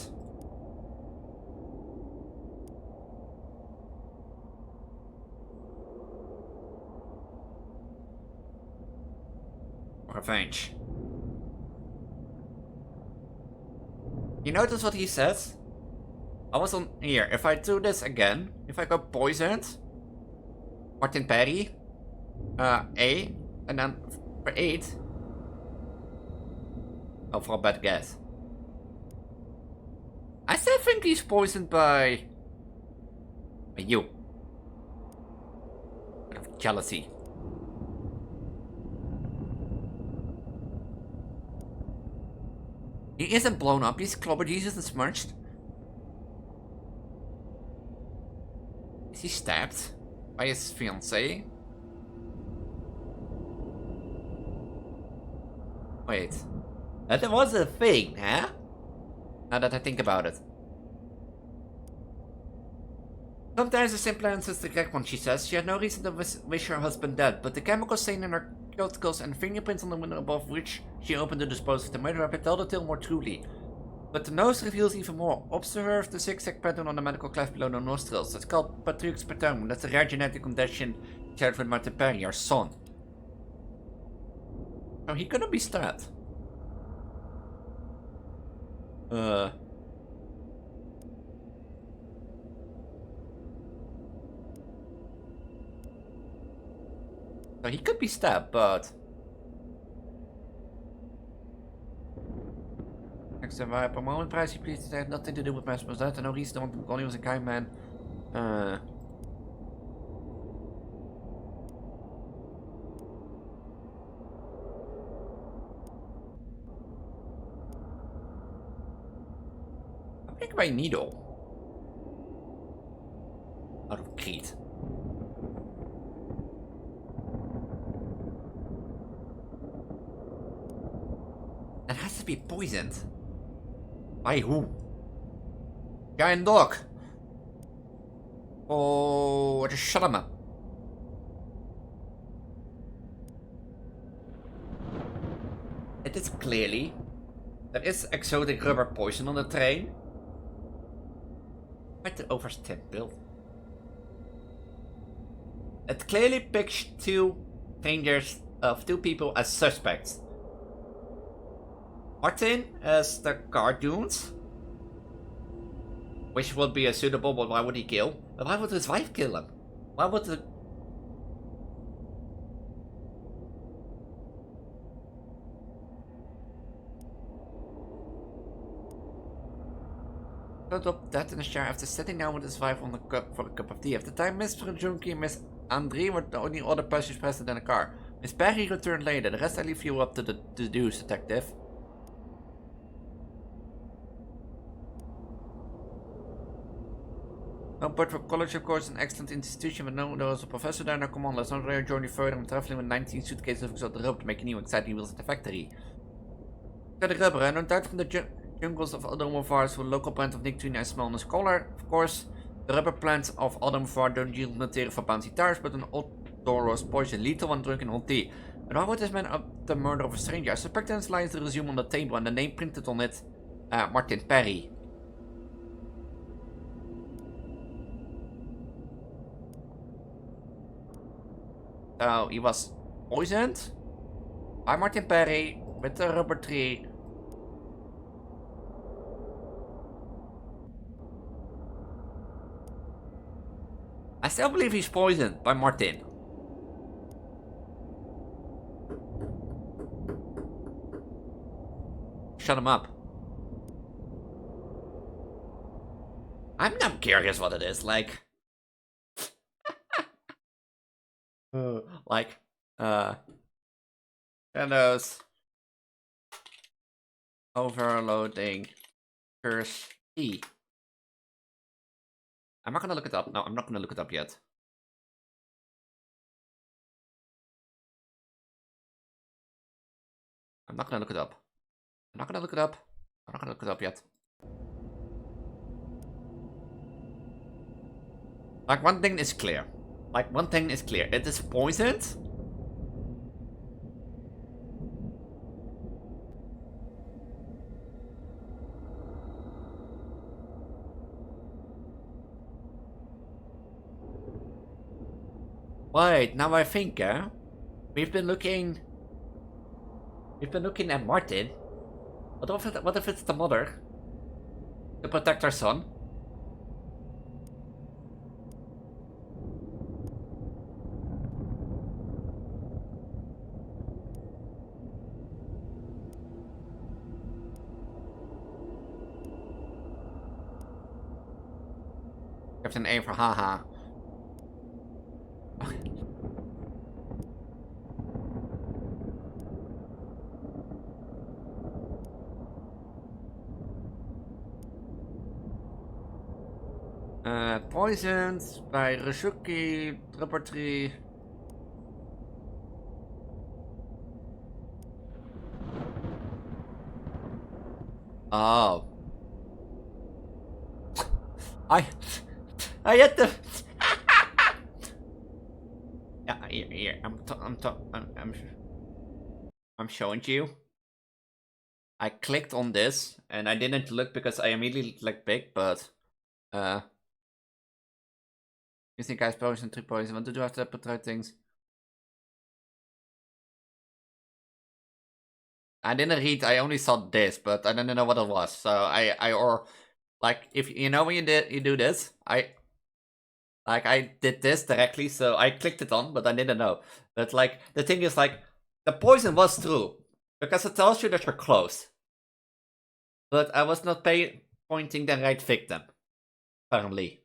Revenge. You notice what he says? I was on here. If I do this again, if I go poisoned, Martin Perry, A, and then for 8. Oh, for a bad guess. I still think he's poisoned by you. Out of jealousy. He isn't blown up, he's clobbered, he isn't smirched. Is he stabbed by his fiancée? Wait. That was a thing, huh? Now that I think about it. Sometimes the simple answer is the correct one, she says. She had no reason to wish her husband dead, but the chemical stain in her cuticles and fingerprints on the window above which she opened to dispose of the murder weapon tell the tale more truly. But the nose reveals even more. Observe the zigzag pattern on the medical cleft below the nostrils. It's called Patrick's sputum. That's a rare genetic condition shared with Martin Perry, our son. Oh, he couldn't be stabbed. So he could be stabbed, but... Next time I moment, privacy, please. It had nothing to do with my death. No reason. Only was a kind man. I make my needle out of Crete. It has to be poisoned. By who? Giant dog. Oh, just shut him up. It is clearly... There is exotic rubber poison on the train. Quite the overstepped build. It clearly picks two people as suspects. Martin as the cartoons, which would be a suitable, but why would he kill? But why would his wife kill him? Why would the... Put up that in a chair after sitting down with his wife on the cup for a cup of tea. After time, Mr. Junkie and Miss Andre were the only other passengers present in the car. Miss Perry returned later. The rest I leave you up to the deduce, detective. No, but for college, of course, an excellent institution, but no, there was a professor there. Now, come on, let's not really journey further. I'm traveling with 19 suitcases of exotic rubber to make new exciting wheels at the factory. Got the rubber, and no doubt from the jungles of Aldomovar with a local plant of nicotine and smell in its color. Of course, the rubber plants of Aldomovar don't yield material for bouncy tires, but an odorous poison, lethal when drunk in hot tea. And why would this man up the murder of a stranger? I suspect this lies the resume on the table and the name printed on it, Martin Perry. So he was poisoned by Martin Perry with the rubber tree. I still believe he's poisoned by Martin. Shut him up. I'm not curious what it is, like... Shadows. Overloading. Curse E. I'm not gonna look it up. No, I'm not gonna look it up yet. I'm not gonna look it up. I'm not gonna look it up. I'm not gonna look it up yet. Like, one thing is clear. It is poisoned. Wait, now I think, we've been looking at Martin. What if it's the mother? To protect her son? Captain A for haha. Poisoned by Rishuki, rubber tree. Oh. I had to. Yeah, here. I'm showing you. I clicked on this and I didn't look because I immediately like big, but you think I have poison 3 poison? What to do after I put the right things? I didn't read, I only saw this, but I didn't know what it was. So or like if you know when you do this, I did this directly, so I clicked it on, but I didn't know. But like the thing is like the poison was true because it tells you that you're close. But I was not pointing the right victim, apparently.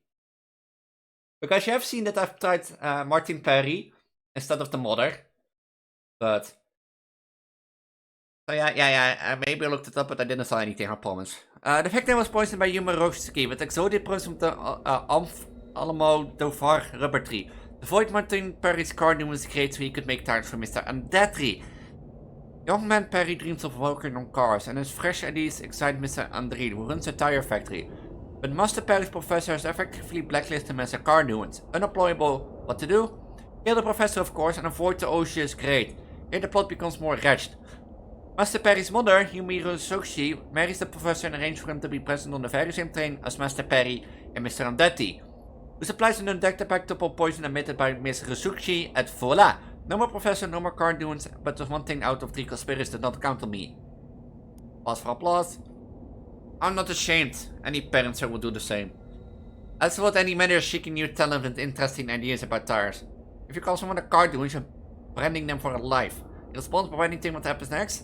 Because you have seen that I've tried Martin Perry instead of the mother. But so yeah, maybe I looked it up, but I didn't saw anything, I promise. The victim was poisoned by human Rogsky with exotic poison from the Alamo-Dovar rubber tree. The void Martin Perry's garden was great so he could make targets for Mr. Andetri. Young man Perry dreams of working on cars, and his fresh ideas excite Mr. Andri, who runs a tire factory. But Master Perry's professor has effectively blacklisted him as a car nuisance. Unemployable, what to do? Kill the professor, of course, and avoid the ocean is great. Here the plot becomes more wretched. Master Perry's mother, Yumiro Sochi, marries the professor and arranges for him to be present on the very same train as Master Perry and Mr. Andretti, who supplies an undetectable poison emitted by Miss Rasuchi, and voila! No more professor, no more car nuisance, but there's one thing out of 3 conspiracies that not count on me. Pause for applause. I'm not ashamed. Any parents here will do the same. As what any man is seeking new talent and interesting ideas about tires. If you call someone a car nuisance, you're branding them for life. Responsible for anything what happens next?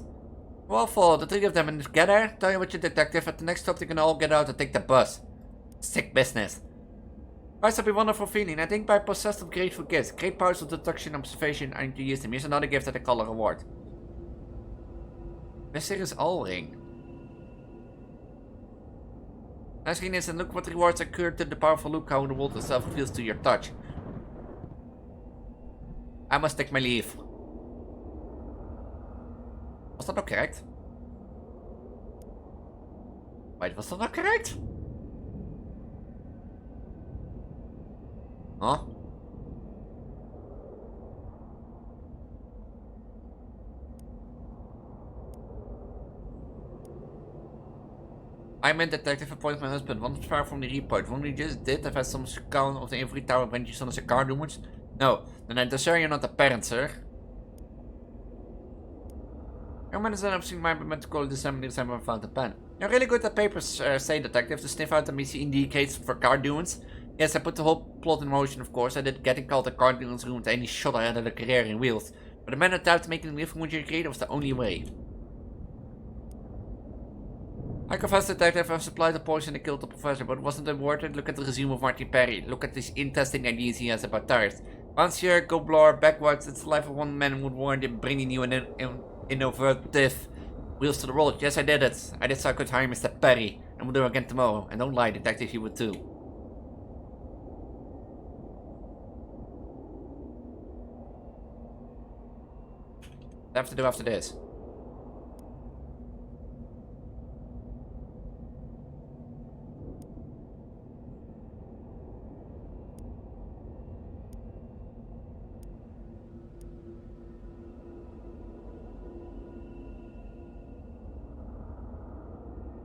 Well, for the 3 of them together, tell you what you detective, at the next stop they can all get out and take the bus. Sick business. Price will be wonderful feeling. I think by possessed of grateful gifts, great powers of deduction and observation, I need to use them. Here's another gift that I call a reward. Mysterious All-Ring. Nice is, and look what rewards occur to the powerful look how the world itself feels to your touch. I must take my leave. Was that not correct? Wait, was that not correct? Huh? I'm in detective appoint my husband. One far from the report. One we just did have had some account of the every tower when you saw as a car doings. No, then I'm sure you're not a parent, sir. Young man is then upsetting my meant to call December and found the pen. You're really good at papers, say detective, to sniff out the missing indicates for car doings. Yes, I put the whole plot in motion, of course. I did getting called a car doings ruined any shot I had at a career in wheels. But the man that doubt making a living with your creator was the only way. I confess detective I've supplied the poison and killed the professor, but wasn't it worth it? Look at the resume of Martin Perry. Look at these interesting ideas he has about tires. Monsieur, Goblar, backwards, it's the life of one man would warrant him bringing you an innovative wheels to the world. Yes, I did it. I did so I could hire Mr. Perry. And we'll do it again tomorrow. And don't lie, detective, you would too. What do I have to do after this?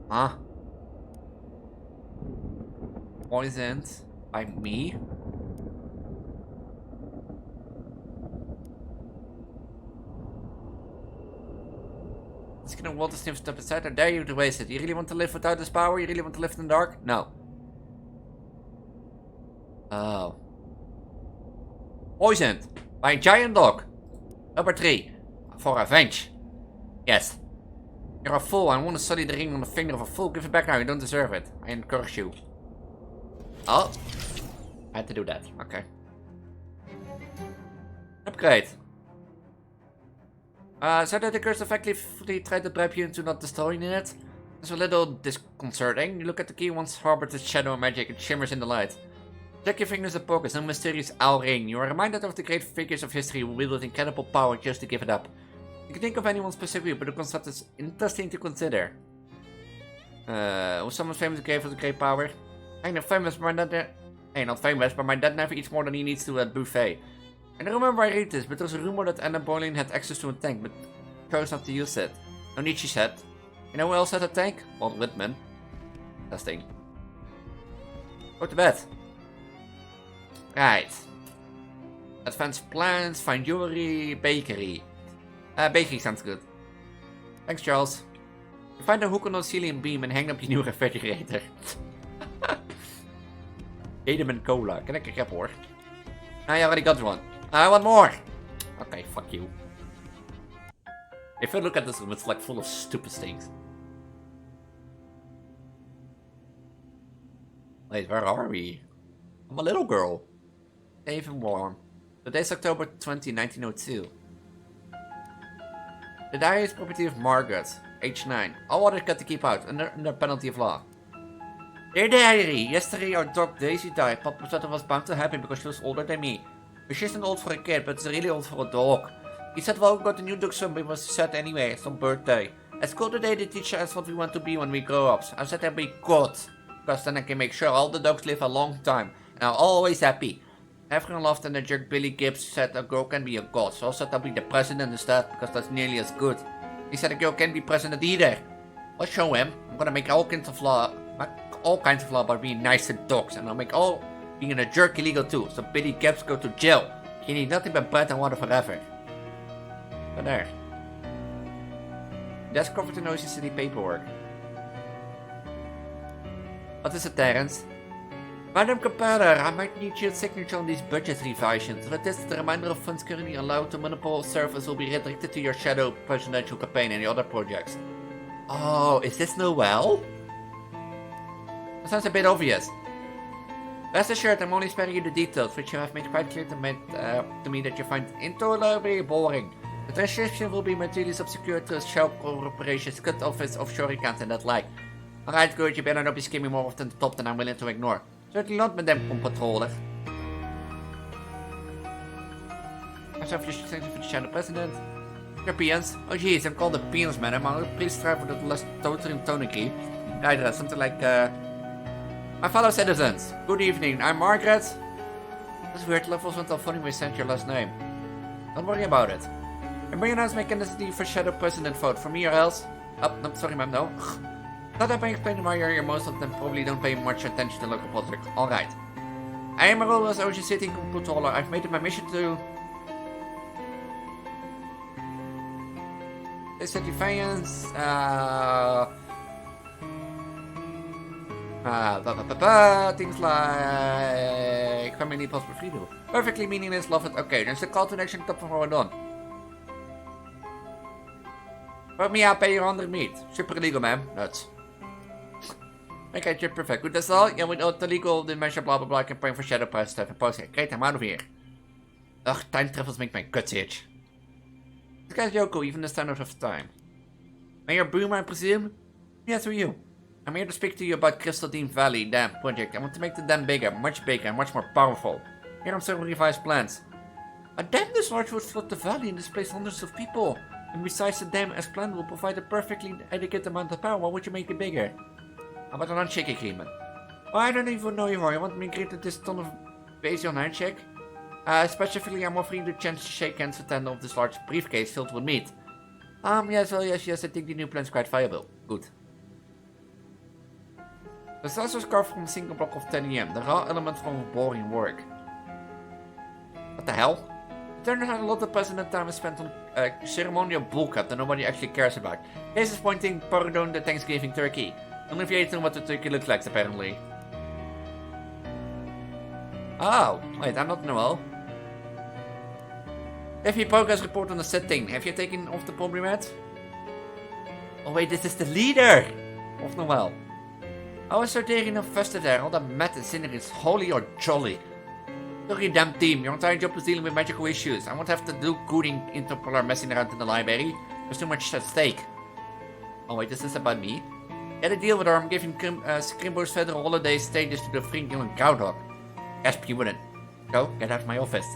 Huh? Poisoned by me? It's gonna want to sniff step aside. I dare you to waste it. You really want to live without this power? You really want to live in the dark? No. Oh. Poisoned by a giant dog. Number 3. For revenge. Yes. You're a fool. I want to study the ring on the finger of a fool. Give it back now. You don't deserve it. I encourage you. Oh. I had to do that. Okay. Upgrade. So that the curse effectively tried to bribe you into not destroying it. It's a little disconcerting. You look at the key once harbored its shadow and magic. It shimmers in the light. Check your fingers and pockets. No mysterious owl ring. You are reminded of the great figures of history who wielded incredible power just to give it up. You can think of anyone specifically, but the concept is interesting to consider. Was someone famous gave us a great power? Kind of famous, but not Hey, not famous, but my dad never eats more than he needs to at buffet. I don't remember I read this, but there's a rumor that Anna Boleyn had access to a tank, but chose not to use it. No need, she said. You know who else had a tank? Walt Whitman. Testing. Go to bed. Right. Advanced plans, fine jewelry, bakery. Bakery sounds good. Thanks, Charles. You find a hook on a ceiling beam and hang up your new refrigerator. Gator and cola. Can I kick up hoor? I already got one. I want more. Okay, fuck you. If I look at this room, it's like full of stupid things. Wait, where are we? I'm a little girl. Safe and warm. Today's October 20, 1902. The diary is property of Margaret, age 9. All others got to keep out, under penalty of law. Dear diary, yesterday our dog Daisy died. Papa said it was bound to happen because she was older than me. She isn't old for a kid, but it's really old for a dog. He said, well, we got a new dog soon, but it was sad anyway, some birthday. At school today, the teacher asked what we want to be when we grow up. I said I'd be God, because then I can make sure all the dogs live a long time. And I'm always happy. Everyone laughed and the jerk Billy Gibbs said a girl can be a god, so I said I'll be the president instead, because that's nearly as good. He said a girl can't be president either. I'll show him. I'm gonna make all kinds of law about being nice to dogs, and I'll make all being a jerk illegal too, so Billy Gibbs go to jail. He needs nothing but bread and water forever. But there. Desk covered in noisy city paperwork. What is it, Terence? Madam Compiler, I might need your signature on these budget revisions. With this, the remainder of funds currently allowed to municipal service will be redirected to your shadow presidential campaign and the other projects. Oh, is this Noel? That sounds a bit obvious. Rest assured, I'm only sparing you the details, which you have made quite clear to me that you find intolerably boring. The transcription will be materially obscured to a shell corporation's cut office, offshore account and that like. Alright, good, you better not be skimming more often the top than I'm willing to ignore. Certainly not, Madame Controller. Myself, you should thank you for the shadow president. Your peons? Oh jeez, I'm called the peons, madam. Please try for the less totally tonicky. Right, something like, my fellow citizens, good evening, I'm Margaret. That's weird, love wasn't so funny when we sent your last name. Don't worry about it. I'm bringing us my candidacy for shadow president vote, for me or else. Oh, no, sorry ma'am, no. Not that I explain why you're here, most of them probably don't pay much attention to local politics. Alright. I am a role as Ocean City Controller. I've made it my mission to... Defiance, things like family possible freedom. Perfectly meaningless, love it. Okay, there's a call to action top van what done. But me, I'll pay your 100 meat. Super illegal, ma'am. Nuts. Okay, you're perfect. Good, that's all. Yeah, without the legal dimension, blah blah blah, I can pray for shadow price stuff and post it. Great, I'm out of here. Ugh, time travels make my guts itch. This guy's Yoko, even this time out of time. Mayor Boomer, I presume? Yes, who are you? I'm here to speak to you about Crystal Dean Valley Dam project. I want to make the dam bigger, and much more powerful. Here are some revised plans. A dam this large would flood the valley and displace hundreds of people. And besides, the dam as planned will provide a perfectly adequate amount of power. Why would you make it bigger? How about an handshake agreement? Well, I don't even know you are. You want me to create this ton of base on handshake? Specifically, I'm offering the chance to shake hands with the handle of this large briefcase filled with meat. Yes, I think the new plan's quite viable. Good. The cells was carved from a single block of 10 EM, the raw element from boring work. What the hell? It turned out a lot of president time is spent on ceremonial bullcrap that nobody actually cares about. Case is pointing, pardon the Thanksgiving turkey. Only if you ate what the turkey looks like, apparently. Oh, wait, I'm not Noel. Have you progress report on the setting? Have you taken off the problem yet? Oh wait, this is the leader of Noel. I was so daring and festive there, all that mad and sinner is holy or jolly. Sorry, damn team, your entire job is dealing with magical issues. I won't have to do coding interpolar messing around in the library. There's too much at stake. Oh wait, is this about me? Get a deal with her, I'm giving Scrimbo's federal holiday status to the freaking young cowdog. Gasp, you wouldn't. Go, get out of my office.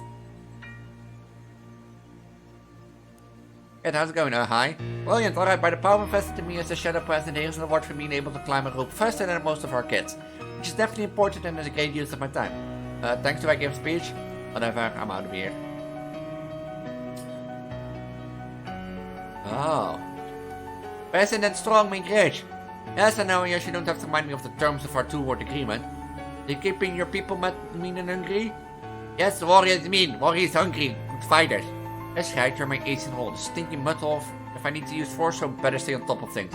Good, how's it going? Hi. Brilliant, alright, by the power invested in me as the shadow president, here's an award for being able to climb a rope faster than most of our kids. which is definitely important and is a great use of my time. Thanks to I give speech. Whatever, I'm out of here. Oh. President Strong means rich. Yes, I know, yes, you don't have to remind me of the terms of our two-word agreement. Are you keeping your people mean and hungry? Yes, the warrior is mean. Warrior is hungry. Good fighters. That's right, you're my ace in hole. The stinky mud off. If I need to use force, so better stay on top of things.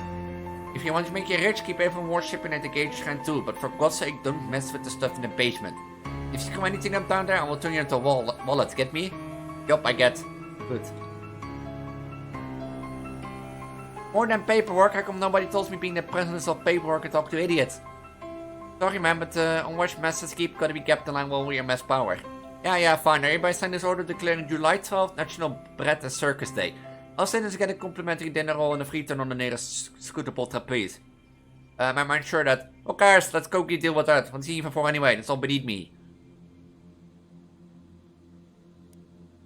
If you want to make you rich, keep everyone worshipping at the gator shrine too. But for God's sake, don't mess with the stuff in the basement. If you screw anything up down there, I will turn you into a wallet. Get me? Yup, I get. Good. More than paperwork, how come nobody tells me being the president of paperwork and talk to idiots? Sorry man, but unwashed messes gotta be kept in line while we are mass power. Yeah, fine. Everybody sign this order declaring July 12th National Bread and Circus Day. All students get a complimentary dinner roll and a free turn on the nearest scootable trapeze. I'm sure that... Who cares? Let's go deal with that. What's he even for anyway? That's all beneath me.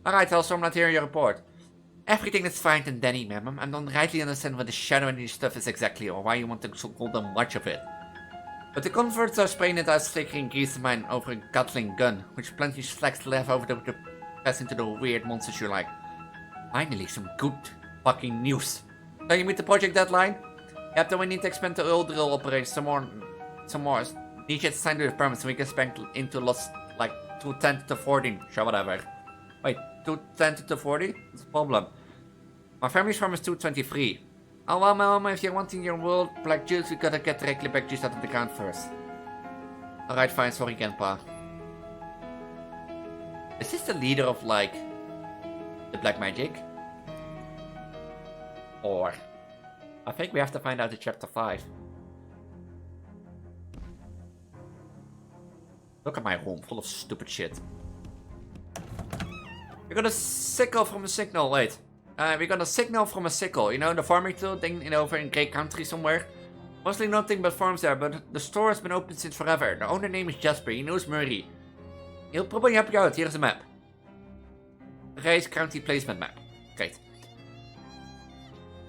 Alright, also I'm not hearing your report. Everything is fine and dandy, ma'am. I don't rightly understand what the shadow and this stuff is exactly, or why you want to call them much of it. But the converts are spraying it out flickering grease mine over a Gatling gun, which plenty slacks left over to pass into the weird monsters you like. Finally, some good fucking news. So you meet the project deadline? Yep, then we need to expand the oil drill operation some more. Need you to sign the permits so we can spend into lots like 210 to 14. Sure, whatever. Wait, 210 to 40? What's the problem? My family's farm is 223. Oh well, mama, if you're wanting your world black juice, we gotta get directly black juice out of the ground first. Alright, fine, sorry, Grandpa. Is this the leader of, like, the black magic? Or... I think we have to find out in chapter 5. Look at my room, full of stupid shit. We got a sickle from a signal, wait. We got a signal from a sickle, you know, the farming tool thing, you know, over in Grey Country somewhere. Mostly nothing but farms there, but the store has been open since forever. The owner name is Jasper, he knows Murray. He'll probably help you out, here's a map. Race County Placement Map. Great.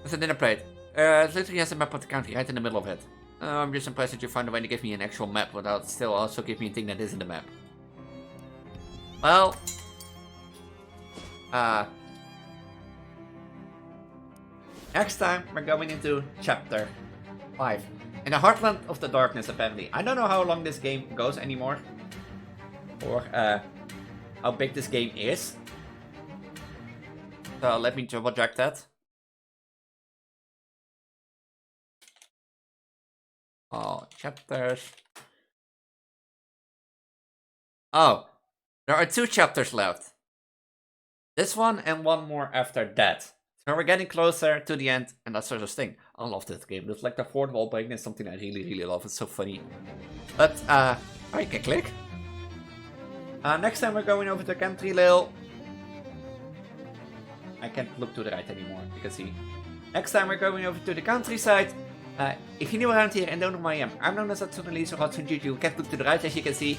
There's a dinner plate. It literally has a map of the county right in the middle of it. I'm just impressed that you found a way to give me an actual map without still also give me a thing that isn't a map. Well... next time we're going into chapter 5. In the heartland of the darkness, apparently. I don't know how long this game goes anymore. Or how big this game is. So let me double check that. Oh, chapters. Oh, there are 2 chapters left. This one and one more after that. So we're getting closer to the end and that sort of thing. I love this game. It's like the 4th wall breaking is something I really love. It's so funny. But, oh, you can click. Next time we're going over to Country Lil. I can't look to the right anymore, you can see. Next time we're going over to the countryside. If you're new around here and don't know who I am, I'm known as Elise or Hotsun. You can't look to the right as you can see.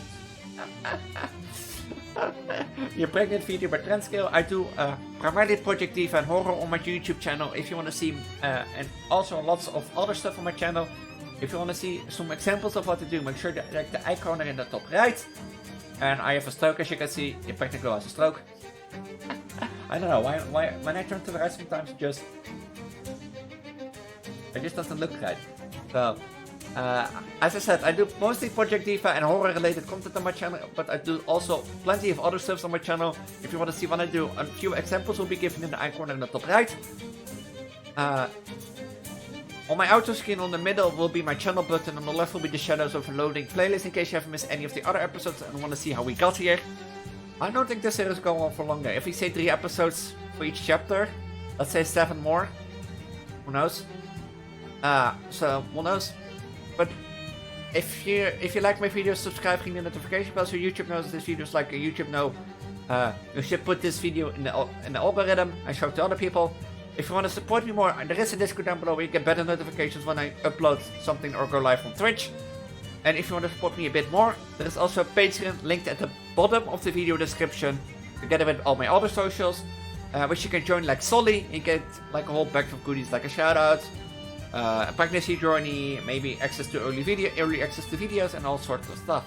Your pregnant video by Transgender. I do primarily Project Diva and horror on my YouTube channel. If you want to see, and also lots of other stuff on my channel. If you want to see some examples of what to do, make sure that like the icon in the top right. And I have a stroke, as you can see. Your pregnant girl has a stroke. I don't know why when I turn to the right sometimes it just doesn't look right. So. As I said, I do mostly Project Diva and horror related content on my channel, but I do also plenty of other stuff on my channel. If you want to see what I do, a few examples will be given in the icon in the top right. On my auto screen on the middle will be my channel button, on the left will be the shadows of a loading playlist in case you haven't missed any of the other episodes and want to see how we got here. I don't think this series will go on for longer. If we say 3 episodes for each chapter, let's say 7 more. Who knows? So, who knows? But if you like my videos, subscribe, ring the notification bell so YouTube knows this video is like a YouTube know. You should put this video in the algorithm and show it to other people. If you want to support me more, there is a Discord down below where you get better notifications when I upload something or go live on Twitch. And if you want to support me a bit more, there is also a Patreon linked at the bottom of the video description, together with all my other socials, which you can join like Solly and get like a whole bag of goodies like a shout out. a pregnancy journey, maybe access to early access to videos, and all sorts of stuff.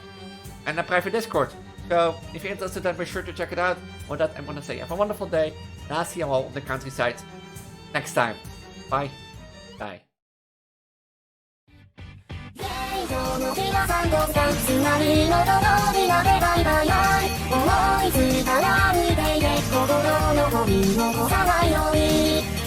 And a private Discord. So if you're interested, then be sure to check it out. With that, I'm gonna say have a wonderful day, and I'll see you all on the countryside next time. Bye. Bye. の皆さんどうかつなぎのとこみなでバイバイバイ思いついたら見ていて心のゴミ残さないように